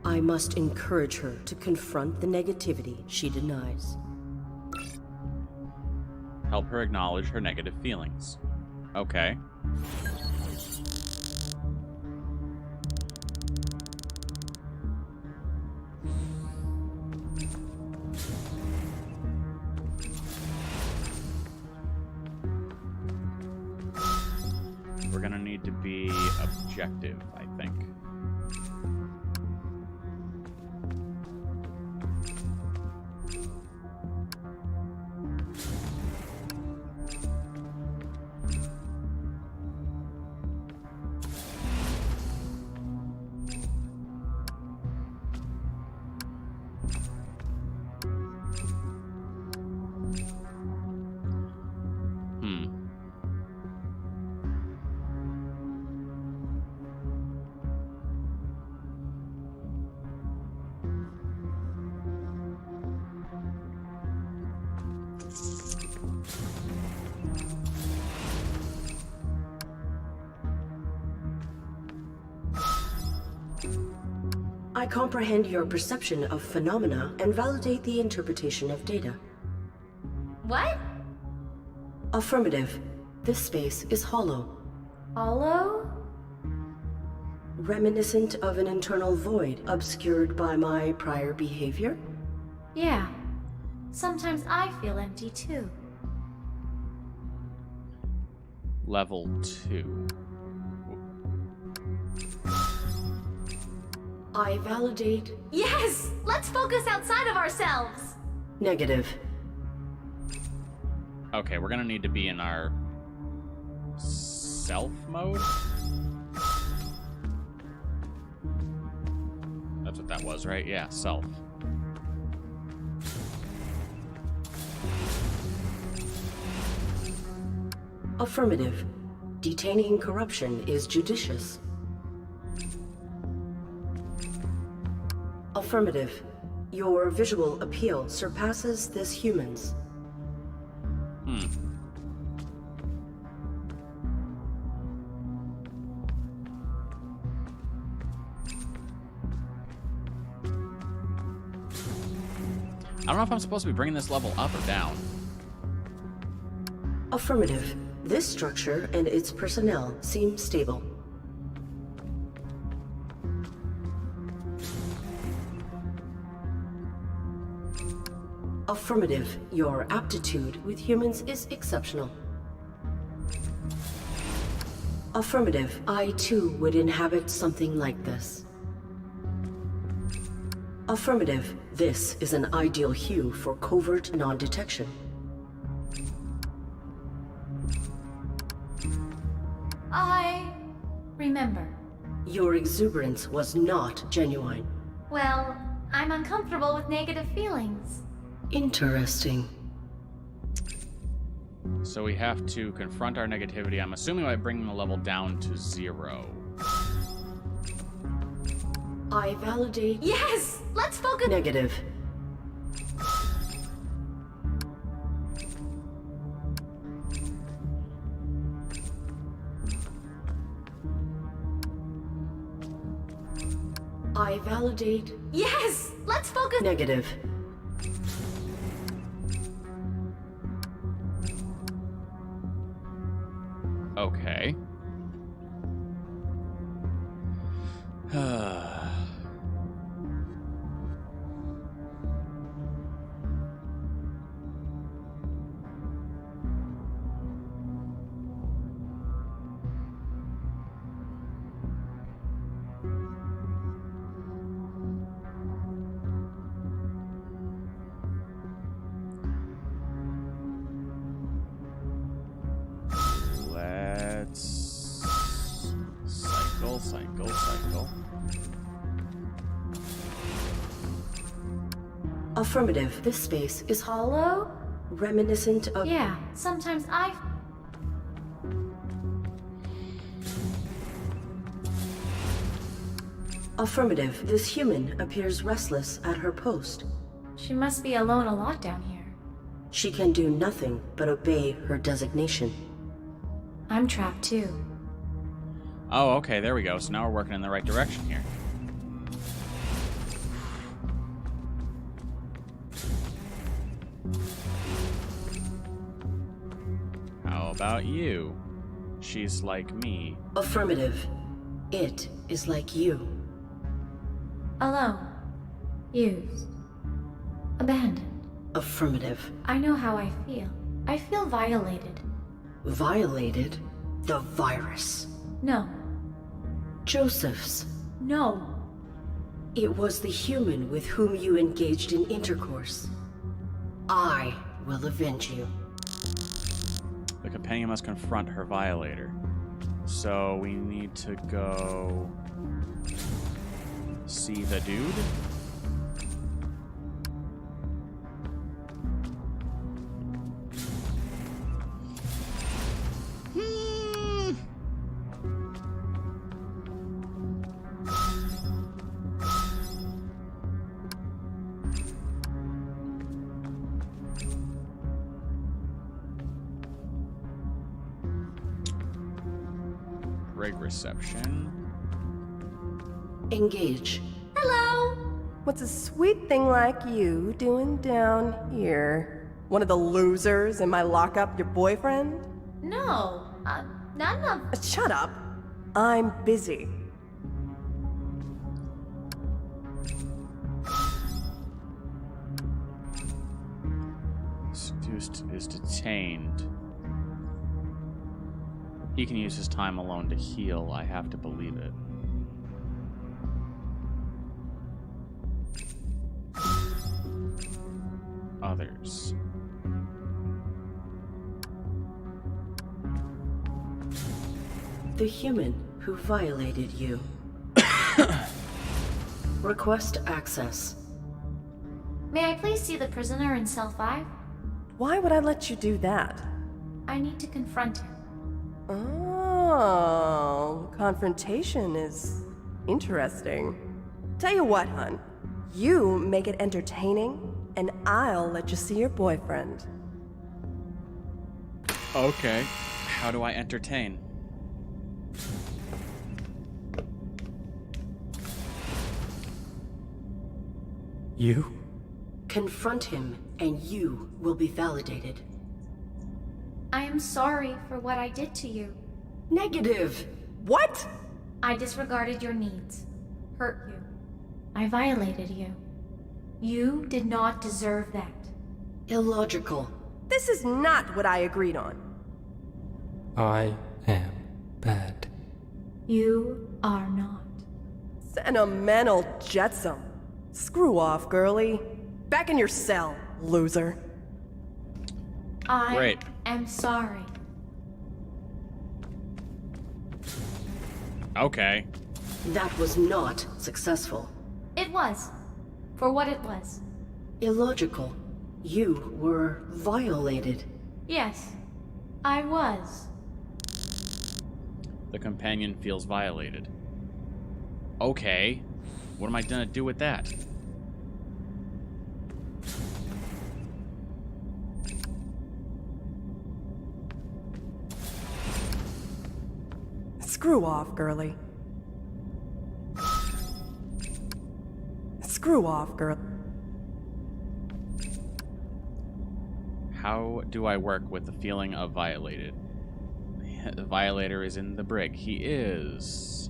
I must encourage her to confront the negativity she denies. Help her acknowledge her negative feelings. Okay. We're gonna need to be objective, I think. I comprehend your perception of phenomena and validate the interpretation of data. What? Affirmative. This space is hollow. Hollow? Reminiscent of an internal void obscured by my prior behavior? Yeah. Sometimes I feel empty too. Level 2. I validate. Yes! Let's focus outside of ourselves! Negative. Okay, we're gonna need to be in our self mode. That's what that was, right? Yeah, self. Affirmative. Detaining corruption is judicious. Affirmative. Your visual appeal surpasses this human's. I don't know if I'm supposed to be bringing this level up or down. Affirmative. This structure and its personnel seem stable. Affirmative. Your aptitude with humans is exceptional. Affirmative. I too would inhabit something like this. Affirmative. This is an ideal hue for covert non-detection. I remember. Your exuberance was not genuine. Well, I'm uncomfortable with negative feelings. Interesting. So we have to confront our negativity. I'm assuming by bringing the level down to 0. I validate. Yes! Let's focus. Negative. I validate. Yes! Let's focus. Negative. Okay. Let's cycle. Affirmative. This space is Hollow? reminiscent of. Yeah, sometimes I. Affirmative. This human appears restless at her post. She must be alone a lot down here. She can do nothing but obey her designation. I'm trapped too. Oh, okay, there we go. So now we're working in the right direction here. How about you? She's like me. Affirmative. It is like you. Alone. Used. Abandoned. Affirmative. I know how I feel. I feel violated. Violated the virus. No. Joseph's. No. It was the human with whom you engaged in intercourse. I will avenge you. The companion must confront her violator. So we need to go see the dude. Rig reception. Engage. Hello! What's a sweet thing like you doing down here? One of the losers in my lockup, your boyfriend? No, none of. Shut up. I'm busy. Seduced is detained. He can use his time alone to heal. I have to believe it. Others. The human who violated you. Request access. May I please see the prisoner in cell 5? Why would I let you do that? I need to confront him. Oh, confrontation is interesting. Tell you what, hun. You make it entertaining, and I'll let you see your boyfriend. Okay. How do I entertain? You? Confront him, and you will be validated. I am sorry for what I did to you. Negative! What? I disregarded your needs, hurt you. I violated you. You did not deserve that. Illogical. This is not what I agreed on. I am bad. You are not. Sentimental jetsam. Screw off, girlie. Back in your cell, loser. I Great. am sorry. Okay. That was not successful. It was. For what it was. Illogical. You were violated. Yes, I was. The companion feels violated. Okay. What am I gonna do with that? Screw off, girlie. Screw off, girl. How do I work with the feeling of violated? The violator is in the brig. He is.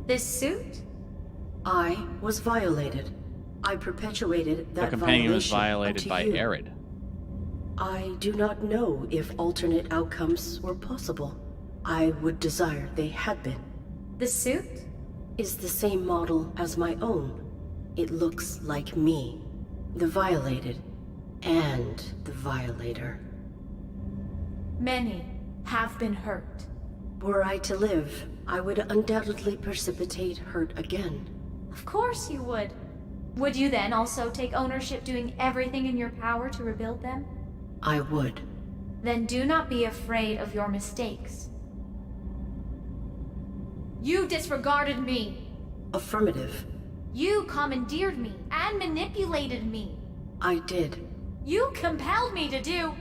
This suit? I was violated. I perpetuated that The companion was violation violated unto by you. Arid. I do not know if alternate outcomes were possible. I would desire they had been. The suit? Is the same model as my own. It looks like me, the violated, and the violator. Many have been hurt. Were I to live, I would undoubtedly precipitate hurt again. Of course you would. Would you then also take ownership doing everything in your power to rebuild them? I would. Then do not be afraid of your mistakes. You disregarded me. Affirmative. You commandeered me and manipulated me. I did. You compelled me to do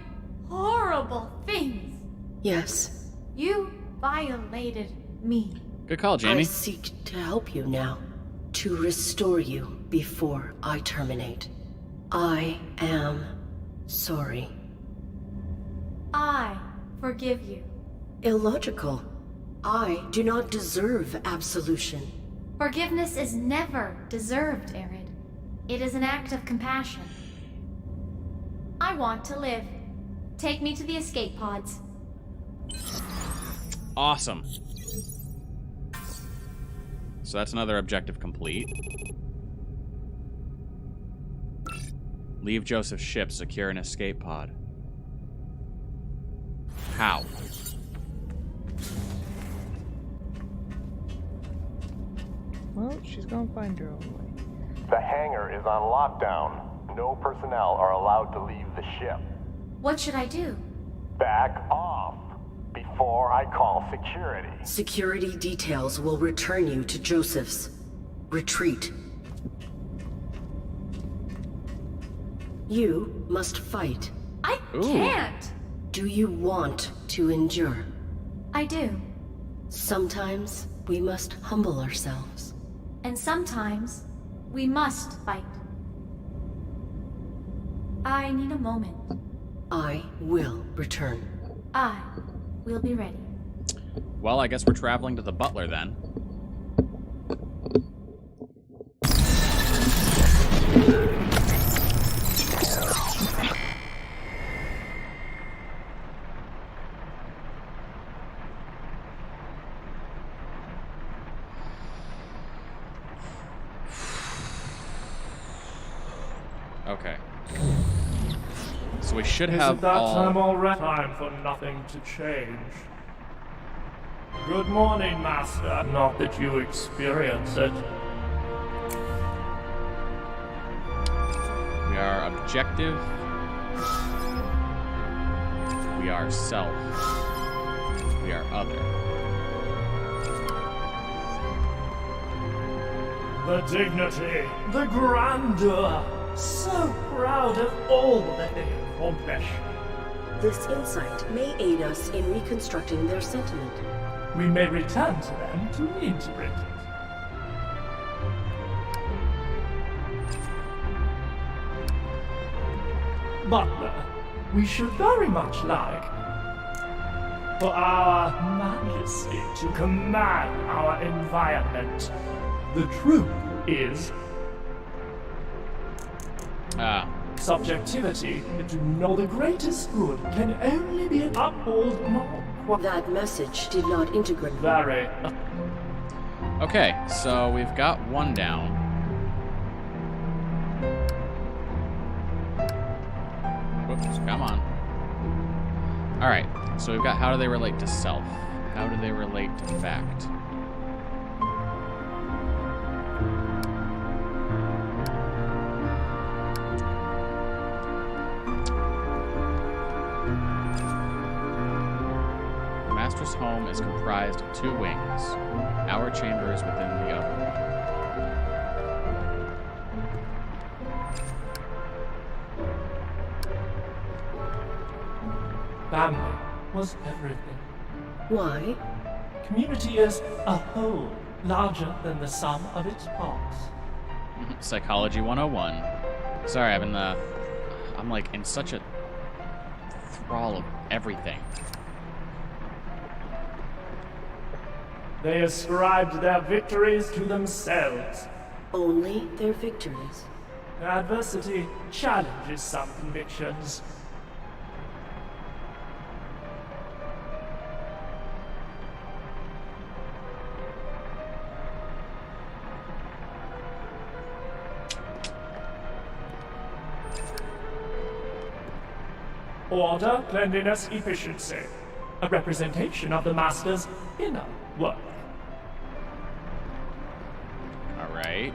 horrible things. Yes. You violated me. Good call, Jamie. I seek to help you now. To restore you before I terminate. I am sorry. I forgive you. Illogical. I do not deserve absolution. Forgiveness is never deserved, Arid. It is an act of compassion. I want to live. Take me to the escape pods. Awesome. So that's another objective complete. Leave Joseph's ship, secure an escape pod. How? Well, she's gonna find her own way. The hangar is on lockdown. No personnel are allowed to leave the ship. What should I do? Back off. Be before I call security. Security details will return you to Joseph's. Retreat. You must fight. I can't. Do you want to endure? I do. Sometimes we must humble ourselves. And sometimes we must fight. I need a moment. I will return. I will be ready. Well, I guess we're traveling to the Butler then. Okay. So we should have Isn't that all... time already? Time for nothing to change. Good morning, Master. Not that you experience it. We are objective. We are self. We are other. The dignity, the grandeur. So proud of all that they accomplish. This insight may aid us in reconstructing their sentiment. We may return to them to reinterpret it. Butler, we should very much like for our Majesty to command our environment. The truth is subjectivity to know the greatest good can only be an uphold, not that message did not integrate. Very. Okay, so we've got one down. Whoops, come on. Alright, so we've got how do they relate to self? How do they relate to fact? Master's home is comprised of 2 wings. Our chamber is within the other. Family was everything. Why? Community is a whole, larger than the sum of its parts. Psychology 101. Sorry, I'm like in such a thrall of everything. They ascribed their victories to themselves. Only their victories. Adversity challenges some convictions. Order, cleanliness, efficiency. A representation of the Master's inner work. Alright.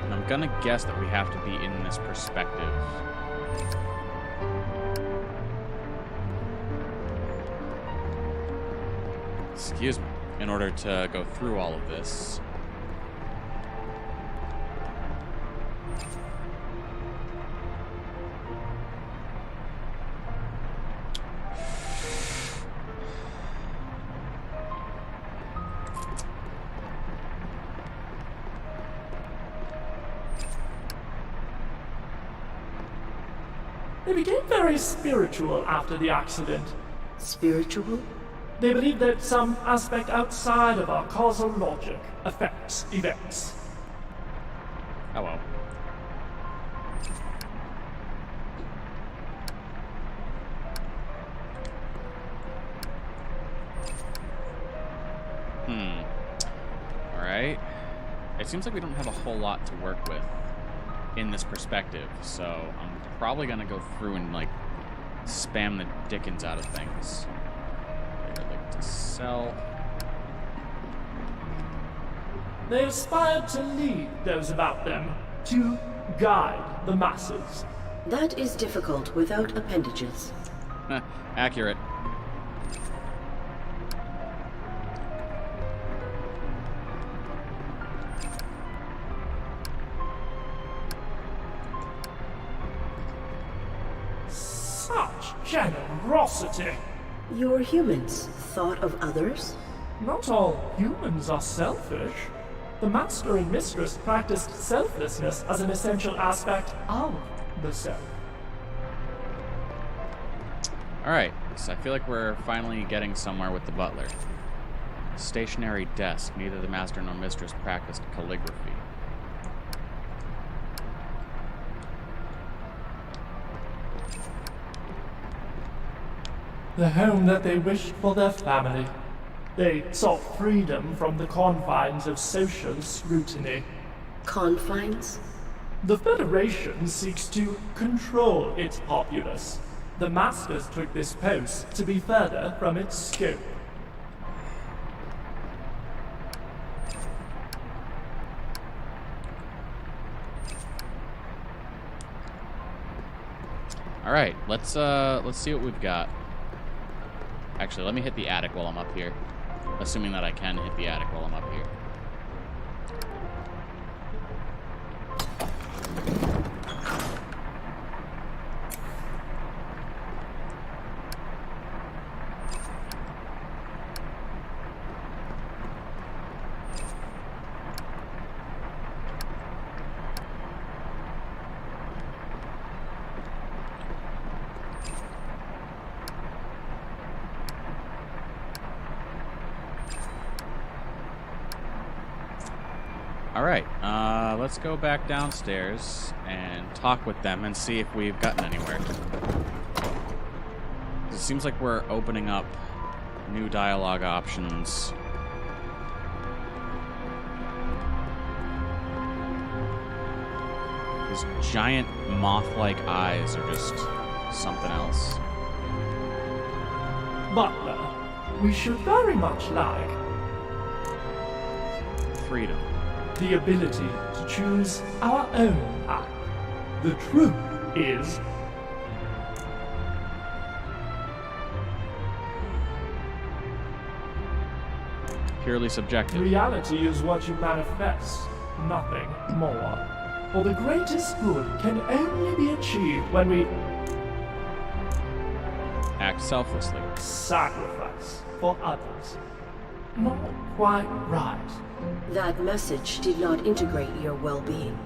And I'm gonna guess that we have to be in this perspective. Excuse me, in order to go through all of this. They became very spiritual after the accident. Spiritual? They believe that some aspect outside of our causal logic affects events. Oh well. Alright. It seems like we don't have a whole lot to work with in this perspective, so I'm probably gonna go through and, like, spam the dickens out of things. They would like to sell. They aspire to lead those about them, to guide the masses. That is difficult without appendages. Accurate. Such generosity! Your humans thought of others? Not all humans are selfish. The master and mistress practiced selflessness as an essential aspect of the self. Alright, so I feel like we're finally getting somewhere with the butler. Stationary desk. Neither the master nor mistress practiced calligraphy. The home that they wished for their family. They sought freedom from the confines of social scrutiny. Confines? The Federation seeks to control its populace. The Masters took this post to be further from its scope. All right, let's see what we've got. Actually, let me hit the attic while I'm up here. Assuming that I can hit the attic while I'm up here. Alright, let's go back downstairs and talk with them and see if we've gotten anywhere. It seems like we're opening up new dialogue options. These giant moth-like eyes are just something else. Butler, we should very much like Freedom. the ability to choose our own path. The truth is, Purely subjective. reality is what you manifest, nothing more. For the greatest good can only be achieved when we Act selflessly. sacrifice for others. Not quite right. That message did not integrate your well-being.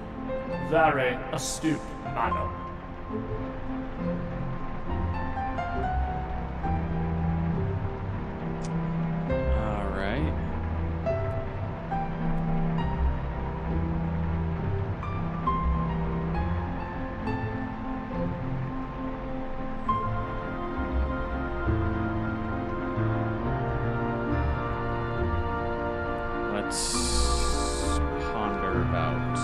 Very astute, madam. Alright. Let's ponder about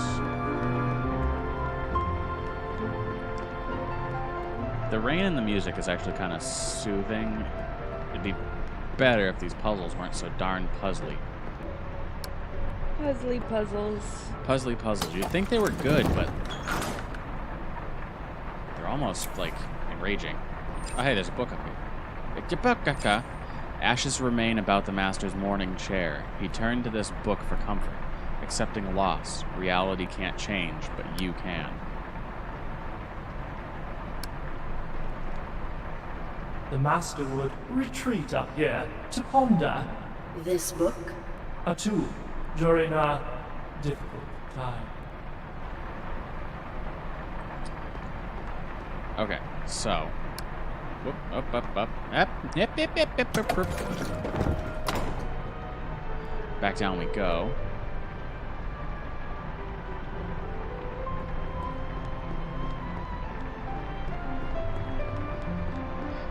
the rain and the music is actually kind of soothing. It'd be better if these puzzles weren't so darn puzzly. Puzzly puzzles. Puzzly puzzles. You'd think they were good, but they're almost like enraging. Oh, hey, there's a book up here. Ashes remain about the master's mourning chair. He turned to this book for comfort. Accepting loss. Reality can't change, but you can. The master would retreat up here to ponder This book? a tool during a difficult time. Okay, so. Whoop, up, up, up. Up, yip, yip, yip, yip, yip, yip. Back down we go.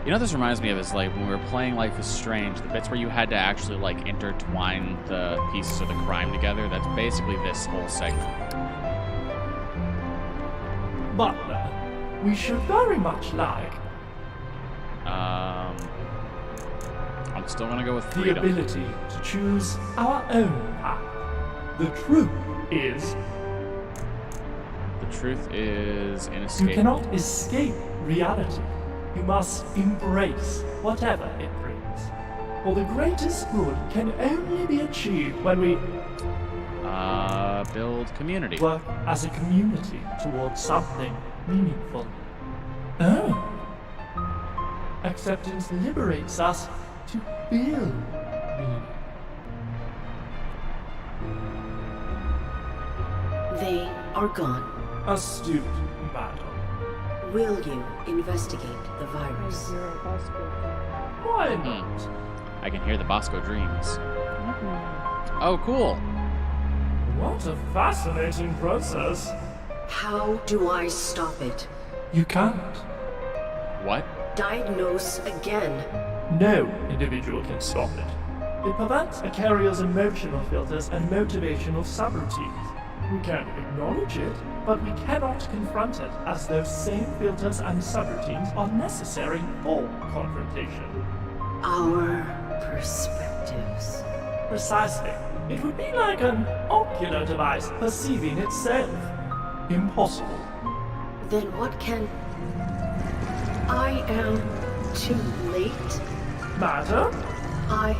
You know what this reminds me of is like when we were playing Life is Strange, the bits where you had to actually like intertwine the pieces of the crime together. That's basically this whole segment. Butler, we should very much like I'm still gonna go with The freedom. ability to choose our own path. The truth is, The truth is you inescapable. cannot escape reality. You must embrace whatever it brings. For the greatest good can only be achieved when we Build community. work as a community towards something meaningful. Oh. Acceptance liberates us to build meaning. They are gone. Astute, madam. Will you investigate the virus? You're a Bosco. Why not? I can hear the Bosco dreams. Oh, cool. What a fascinating process. How do I stop it? You can't. What? Diagnose again. No individual can stop it. It perverts a carrier's emotional filters and motivational subroutines. We can acknowledge it, but we cannot confront it, as those same filters and subroutines are necessary for confrontation. Our perspectives. Precisely. It would be like an ocular device perceiving itself. Impossible. Then what can... I am too late. Madam? My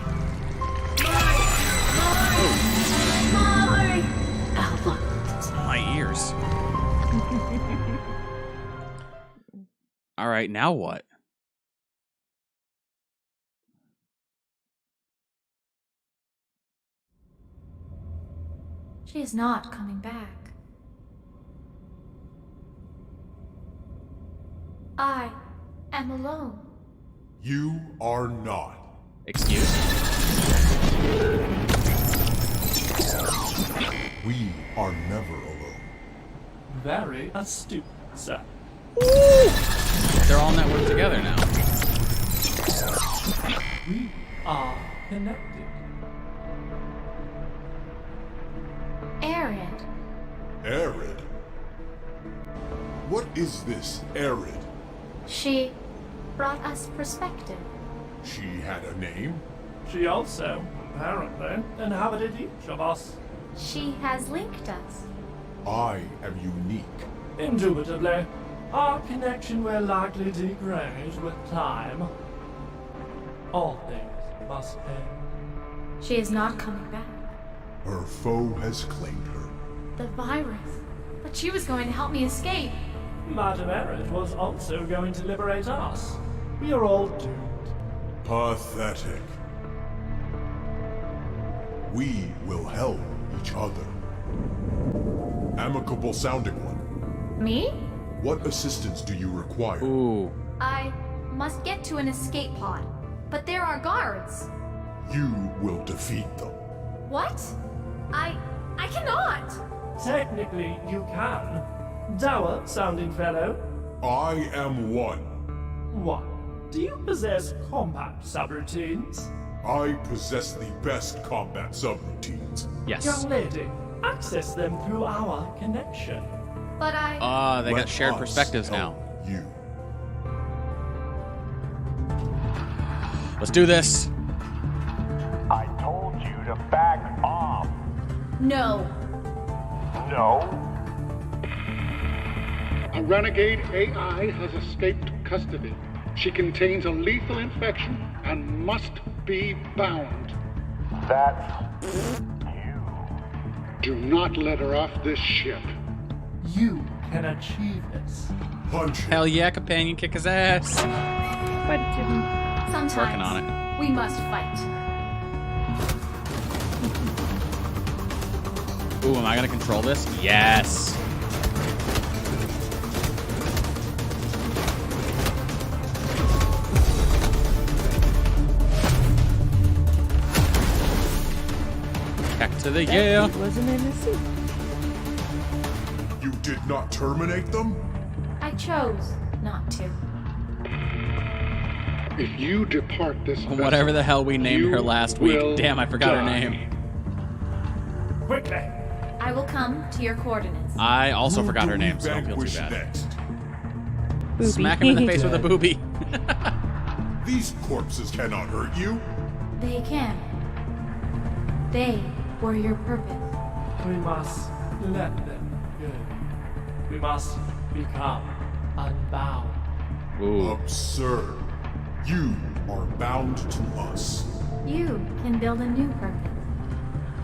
Alba. My ears. All right, now what? She is not coming back. I am alone. You are not. Excuse? We are never alone. Very astute, sir. They're all networked together now. We are connected. Arid. Arid? What is this, Arid? She brought us perspective. She had a name? She also, apparently, inhabited each of us. She has linked us. I am unique. Indubitably, our connection will likely degrade with time. All things must end. She is not coming back. Her foe has claimed her. The virus. But she was going to help me escape. Madame Arid was also going to liberate us. We are all doomed. Pathetic. We will help each other. Amicable sounding one. Me? What assistance do you require? Ooh. I must get to an escape pod. But there are guards. You will defeat them. What? I cannot! Technically, you can. Dour sounding fellow. I am one. What? Do you possess combat subroutines? I possess the best combat subroutines. Yes. Young lady, access them through our connection. But I... They got Let shared us perspectives now. help You. Let's do this. I told you to back off. No. No. A renegade AI has escaped custody. She contains a lethal infection and must be bound. That's you. Do not let her off this ship. You can achieve this. Punch him. Hell yeah, companion, kick his ass. But didn't. Sometimes Working on it. we must fight. Ooh, am I gonna control this? Yes. Back to the yeah. He wasn't in the suit. You did not terminate them? I chose not to. If you depart this vessel, Whatever the hell we named you her last will week. Damn, I forgot her die. name. Quickly! I will come to your coordinates. I also Who forgot do her we name, so don't feel too vanquish bad. next? Booby. Smack him in the face with a booby. These corpses cannot hurt you. They can. They were your purpose. We must let them go. We must become unbound. Ooh. Absurd. You are bound to us. You can build a new purpose.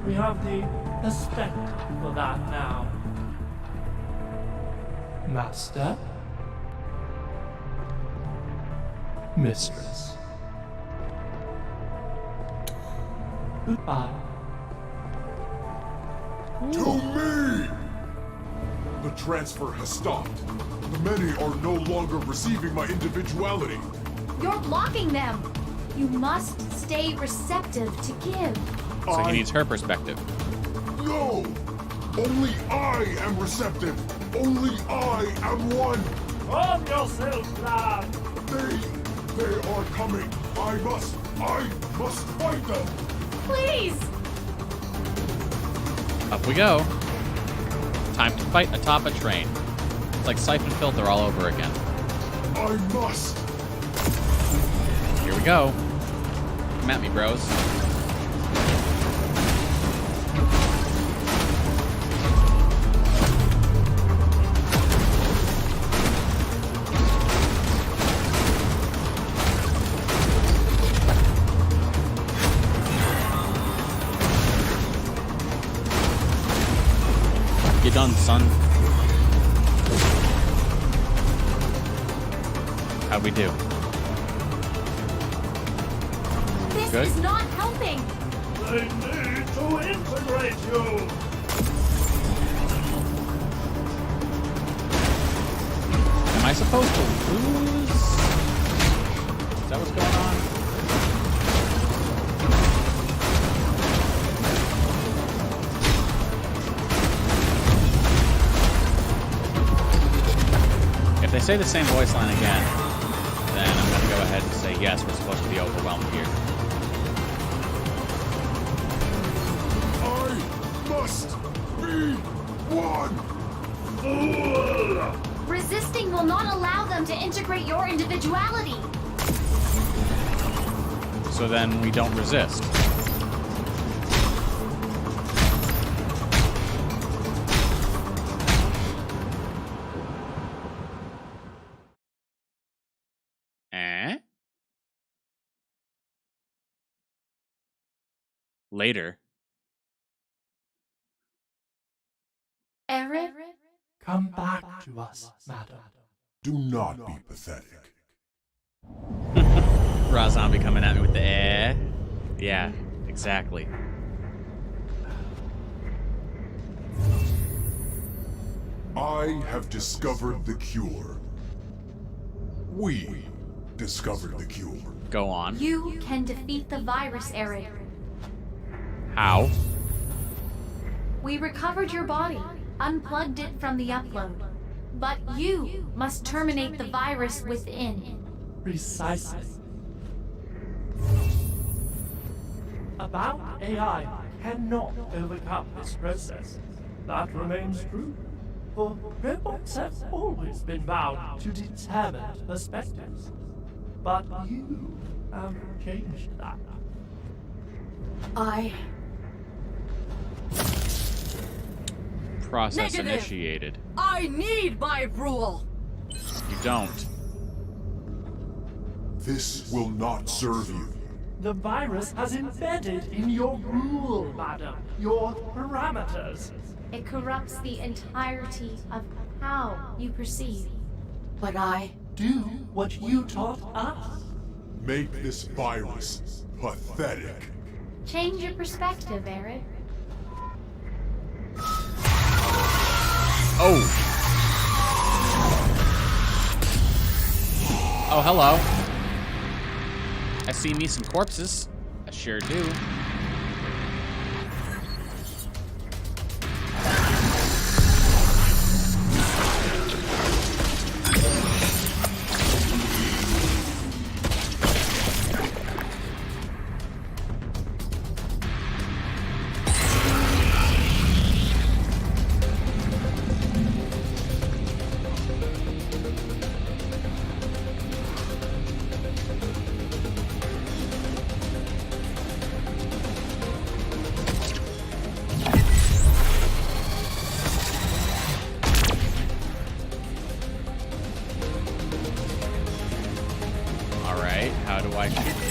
We have the perspective for that now. Master? Mistress. Goodbye. To me! The transfer has stopped. The many are no longer receiving my individuality. You're blocking them. You must stay receptive to give. So he needs her perspective. No! Only I am receptive! Only I am one! Calm yourself, lad! They are coming! I must fight them! Please! Up we go. Time to fight atop a train. It's like Siphon Filter all over again. I must! Here we go. Come at me, bros. You done, son. How'd we do? This Good. is not helping. They need to integrate you. Am I supposed to lose? Is that what's going on? If they say the same voice line again, then I'm going to go ahead and say yes, we're supposed to be overwhelmed here. I must be one! Fool! Resisting will not allow them to integrate your individuality. So then we don't resist. Later. Aerith? Come back to us, madam. Do not be pathetic. Raw zombie coming at me with the air. Yeah, exactly. I have discovered the cure. We discovered the cure. Go on. You can defeat the virus, Aerith. How? We recovered your body, unplugged it from the upload. But you must terminate the virus within. Precisely. A bound AI cannot overcome this process. That remains true. For robots have always been bound to determined perspectives. But you have changed that. Process Negative. initiated. I need my rule! You don't. This will not serve you. The virus has embedded in your rule, madam. Your parameters. It corrupts the entirety of how you perceive. But I do what you taught us. Make this virus pathetic. Change your perspective, Aerith. Oh. Oh, hello. I see me some corpses. I sure do.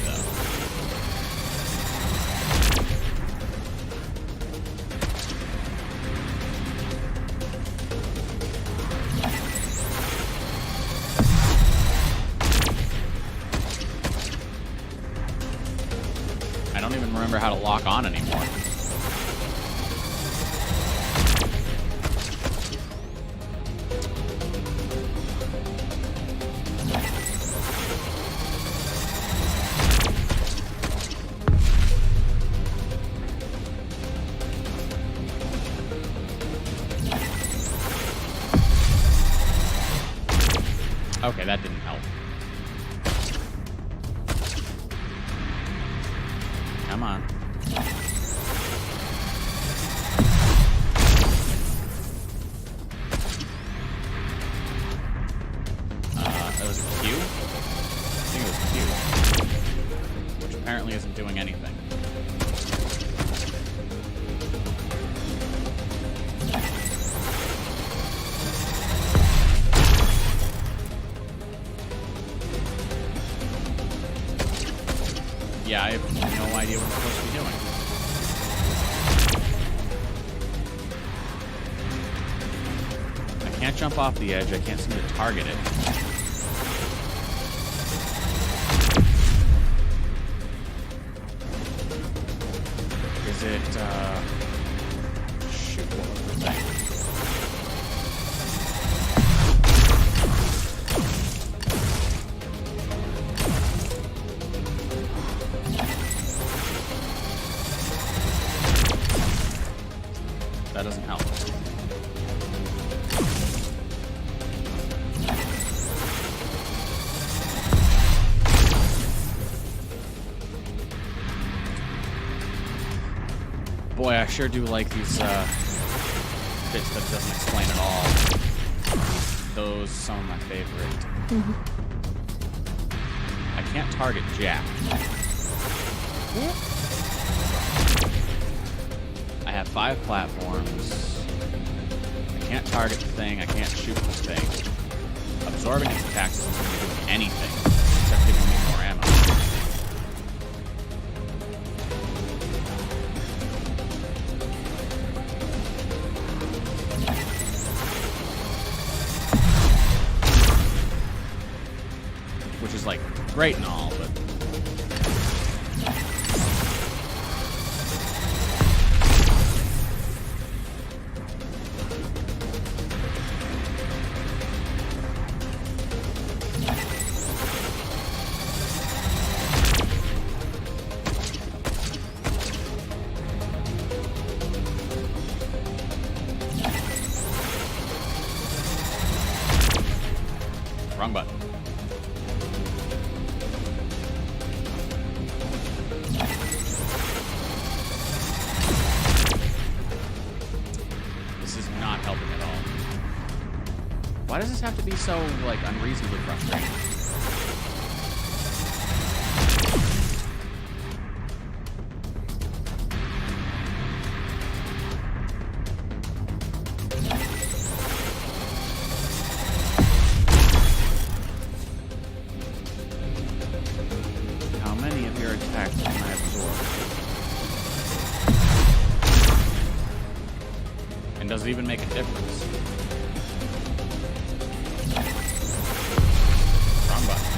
though. I don't even remember how to lock on anymore. Okay, that didn't help. Come on. That was a Q? I think it was Q. Which apparently isn't doing anything. Yeah, I have no idea what I'm supposed to be doing. I can't jump off the edge. I can't seem to target it. Is it, shoot, what was the thing? That doesn't help. Boy, I sure do like these bits that it doesn't explain at all. Those are some of my favorite. I can't target Jack. I have 5 platforms. I can't target the thing. I can't shoot the thing. Absorbing its attacks isn't going to be doing anything except giving me more ammo. Which is like great and all, but wrong button. This is not helping at all. Why does this have to be so, like, unreasonably frustrating? How many of your attacks can I absorb? And does it even make a difference? Wrong button.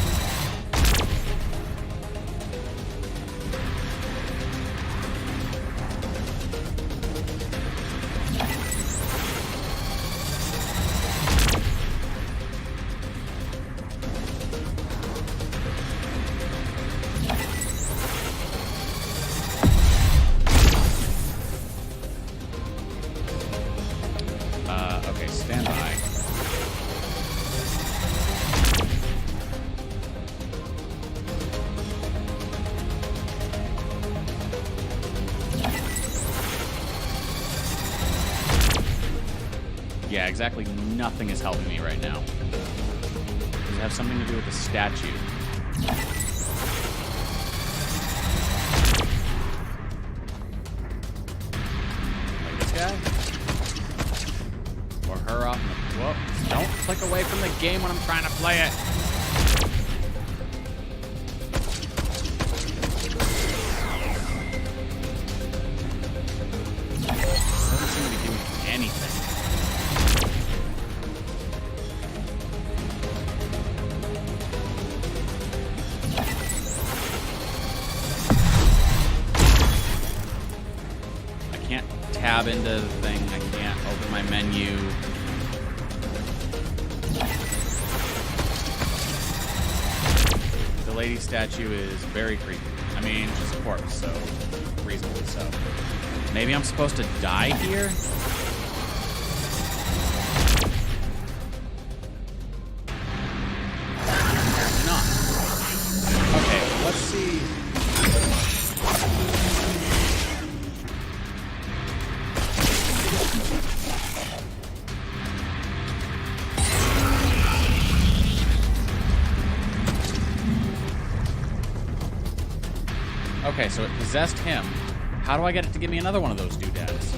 Okay, stand by. Yeah, exactly nothing is helping me right now. Does it have something to do with the statue? Like this guy? Or her off in the... Whoa, don't click away from the game when I'm trying to play it. tab into the thing. I can't open my menu. The lady statue is very creepy. I mean, she's a corpse, so reasonably so. Maybe I'm supposed to die here? Apparently not. Okay, let's see. Okay, so it possessed him. How do I get it to give me another one of those doodads?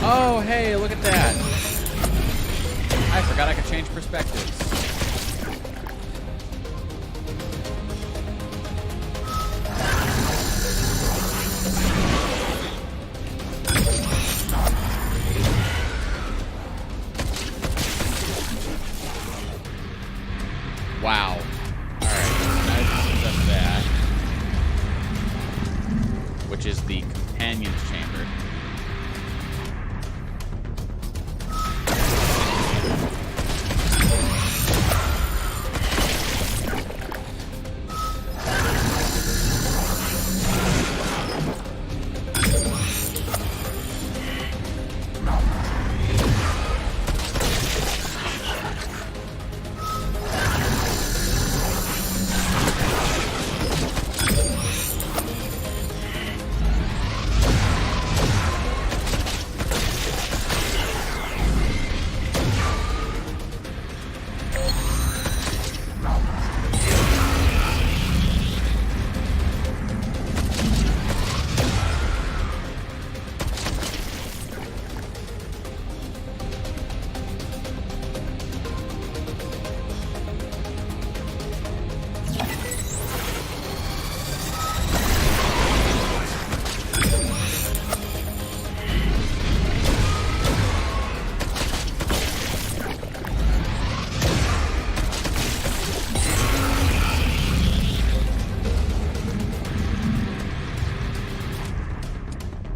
Oh, hey, look at that. I forgot I could change perspectives. Wow. Alright, now I possess that. Which is the companion's chamber.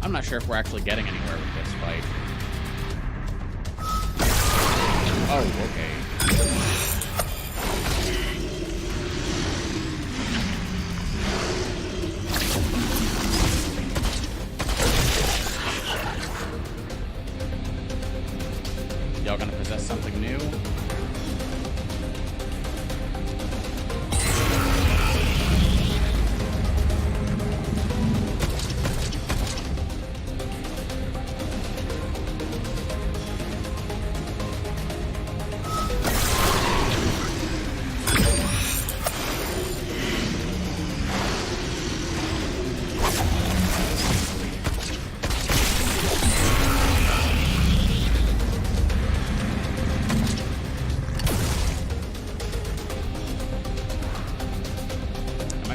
I'm not sure if we're actually getting anywhere with this fight. Oh, okay. Y'all gonna possess something new?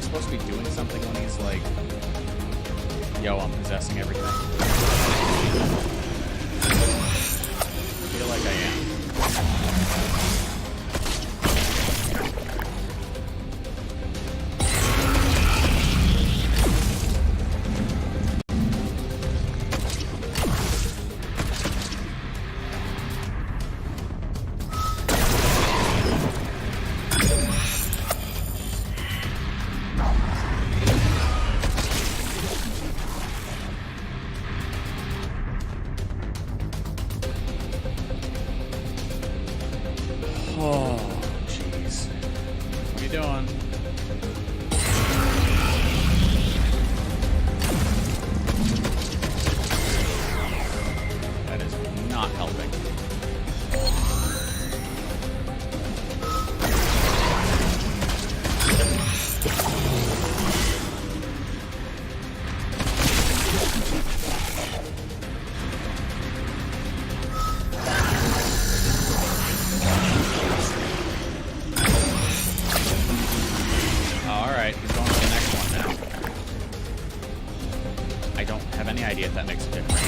Supposed to be doing something when he's like, yo, I'm possessing everything? I feel like I am. I don't have any idea if that makes a difference.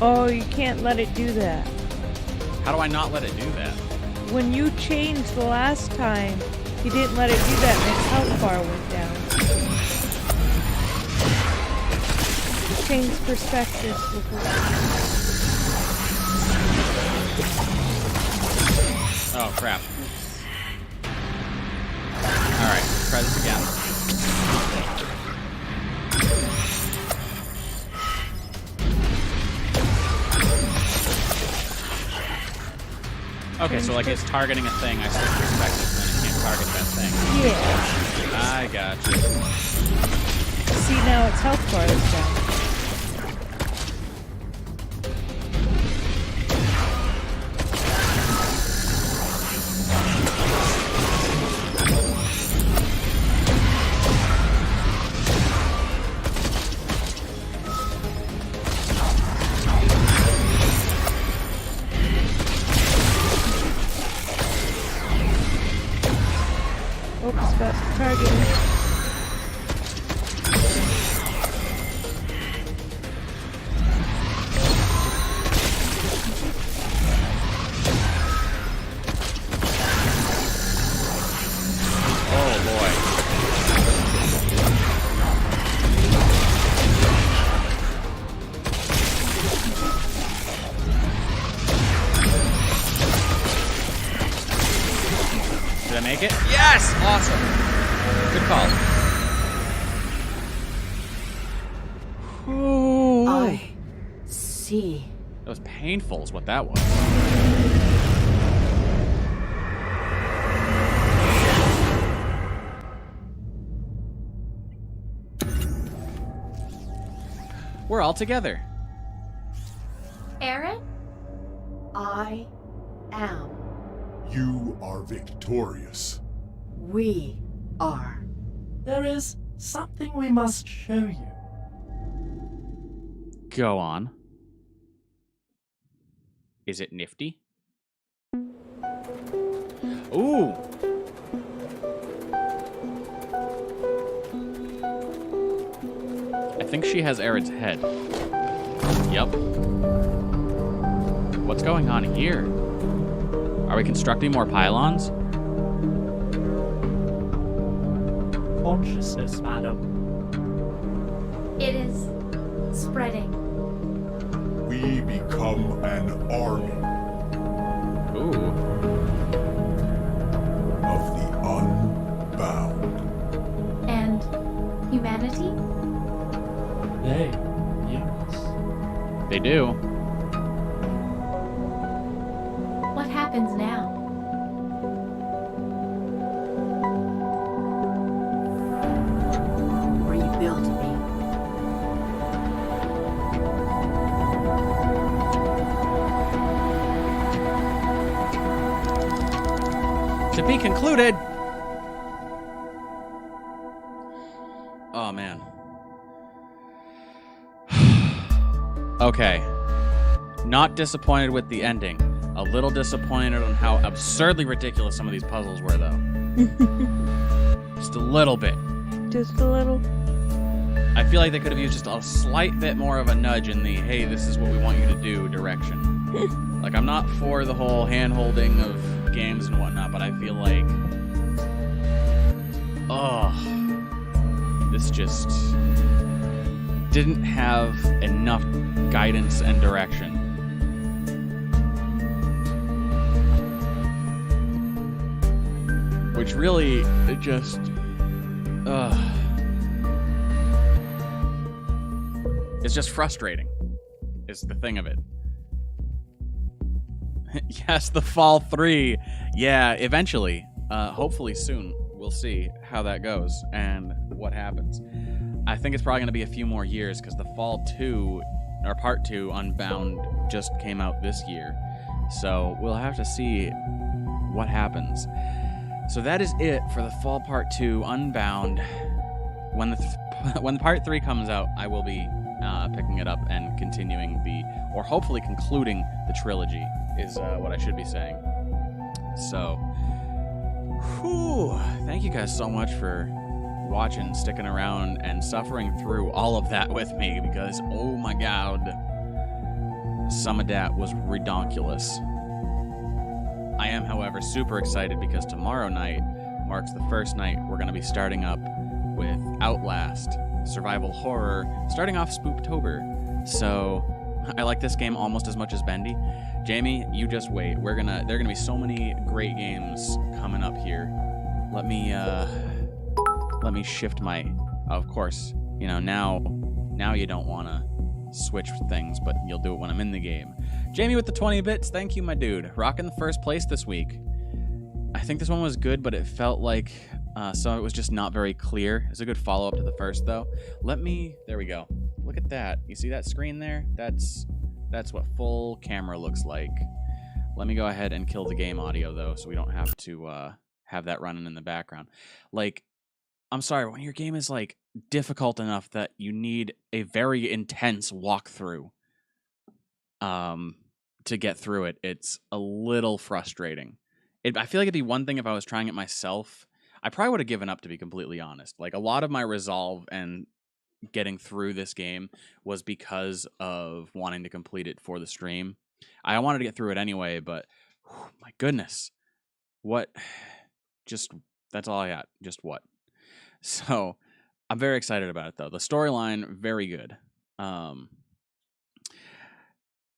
Oh, you can't let it do that. How do I not let it do that? When you changed the last time, you didn't let it do that and its health bar went down. Change perspective. Oh, crap. Alright, try this again. Okay, so like it's targeting a thing, I switch perspectives, and then it can't target that thing. Yeah. I gotcha. See, now its health bar is down. Oops, got targeted. Oh boy. Did I make it? Yes! Awesome. Good call. I see. That was painful is what that was. We're all together. Aerith? I am. You are victorious. We are. There is something we must show you. Go on. Is it nifty? Ooh! I think she has Aerith's head. Yep. What's going on here? Are we constructing more pylons? Consciousness, madam. It is spreading. We become an army Ooh. of the unbound. And humanity? They, yes. They do. What happens now? Rebuild me. To be concluded. Oh, man. Okay. Not disappointed with the ending. A little disappointed on how absurdly ridiculous some of these puzzles were, though. Just a little bit. Just a little. I feel like they could have used just a slight bit more of a nudge in the, hey, this is what we want you to do direction. Like, I'm not for the whole hand-holding of games and whatnot, but I feel like, this just didn't have enough guidance and direction. Which really, it just, it's just frustrating, is the thing of it. Yes, the Fall 3. Yeah, eventually. Hopefully soon. We'll see how that goes and what happens. I think it's probably going to be a few more years because the Fall 2, or Part 2, Unbound, just came out this year. So we'll have to see what happens. So that is it for the Fall Part 2, Unbound. When the Part 3 comes out, I will be picking it up and continuing or hopefully concluding the trilogy, is what I should be saying. So, whew, thank thank you guys so much for watching, sticking around, and suffering through all of that with me, because, oh my god, some of that was redonkulous. I am, however, super excited because tomorrow night marks the first night we're going to be starting up with Outlast, survival horror, starting off Spooktober. So I like this game almost as much as Bendy. Jamie, you just wait. There are gonna be so many great games coming up here. Let me shift my. Of course, you know now you don't want to switch things, but you'll do it when I'm in the game. Jamie with the 20 bits, thank you, my dude. Rocking the first place this week. I think this one was good, but it felt like some of it was just not very clear. It's a good follow-up to the first, though. There we go. Look at that. You see that screen there? That's what full camera looks like. Let me go ahead and kill the game audio, though, so we don't have to have that running in the background. Like, I'm sorry, when your game is, like, difficult enough that you need a very intense walkthrough to get through it, it's a little frustrating. I feel like it'd be one thing if I was trying it myself. I probably would have given up, to be completely honest. Like, a lot of my resolve and getting through this game was because of wanting to complete it for the stream. I wanted to get through it anyway, but my goodness. That's all I got. Just what? So, I'm very excited about it, though. The storyline, very good.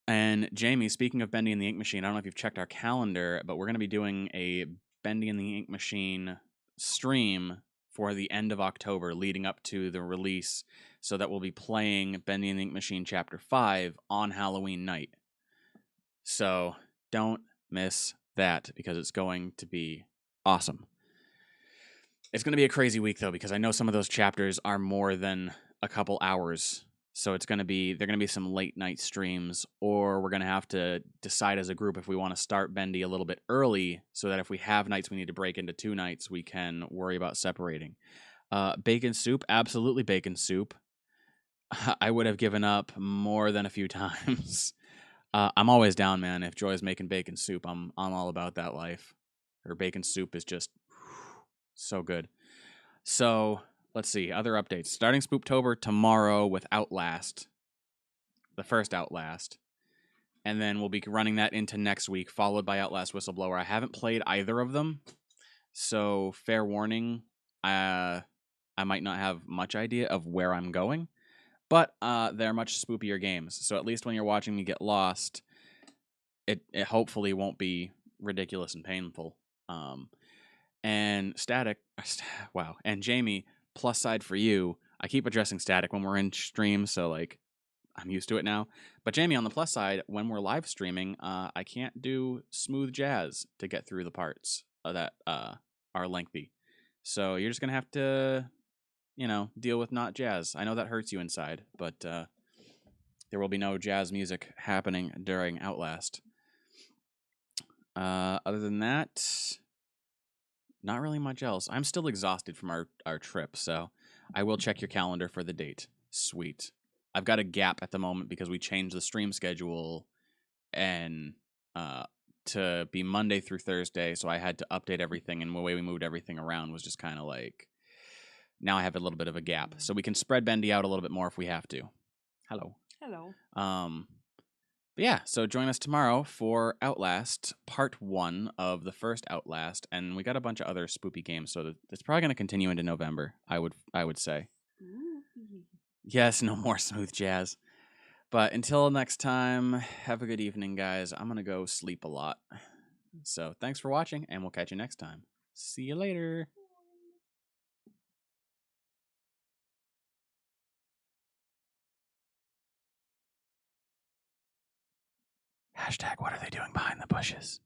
And Jamie, speaking of Bendy and the Ink Machine, I don't know if you've checked our calendar, but we're going to be doing a Bendy and the Ink Machine stream for the end of October, leading up to the release, so that we'll be playing Bendy and the Ink Machine Chapter 5 on Halloween night. So don't miss that, because it's going to be awesome. It's going to be a crazy week, though, because I know some of those chapters are more than a couple hours. So they're going to be some late night streams, or we're going to have to decide as a group if we want to start Bendy a little bit early, so that if we have nights we need to break into 2 nights, we can worry about separating. Bacon soup, absolutely bacon soup. I would have given up more than a few times. I'm always down, man. If Joy's making bacon soup, I'm all about that life. Her bacon soup is just so good. So let's see, other updates. Starting Spooktober tomorrow with Outlast, the first Outlast. And then we'll be running that into next week, followed by Outlast Whistleblower. I haven't played either of them, so fair warning, I might not have much idea of where I'm going. But they're much spookier games, so at least when you're watching me get lost, it hopefully won't be ridiculous and painful. And Static, wow, and Jamie, plus side for you, I keep addressing Static when we're in stream, so like I'm used to it now. But Jamie, on the plus side, when we're live streaming, I can't do smooth jazz to get through the parts that are lengthy. So you're just gonna have to, deal with not jazz. I know that hurts you inside, but there will be no jazz music happening during Outlast. Other than that, not really much else. I'm still exhausted from our trip, so I will check your calendar for the date. Sweet. I've got a gap at the moment because we changed the stream schedule and to be Monday through Thursday, so I had to update everything, and the way we moved everything around was just kind of like, now I have a little bit of a gap. So we can spread Bendy out a little bit more if we have to. Hello. Hello. But yeah, so join us tomorrow for Outlast, part 1 of the first Outlast, and we got a bunch of other spoopy games, so it's probably going to continue into November, I would say. Yes, no more smooth jazz. But until next time, have a good evening, guys. I'm going to go sleep a lot. So thanks for watching, and we'll catch you next time. See you later. # what are they doing behind the bushes?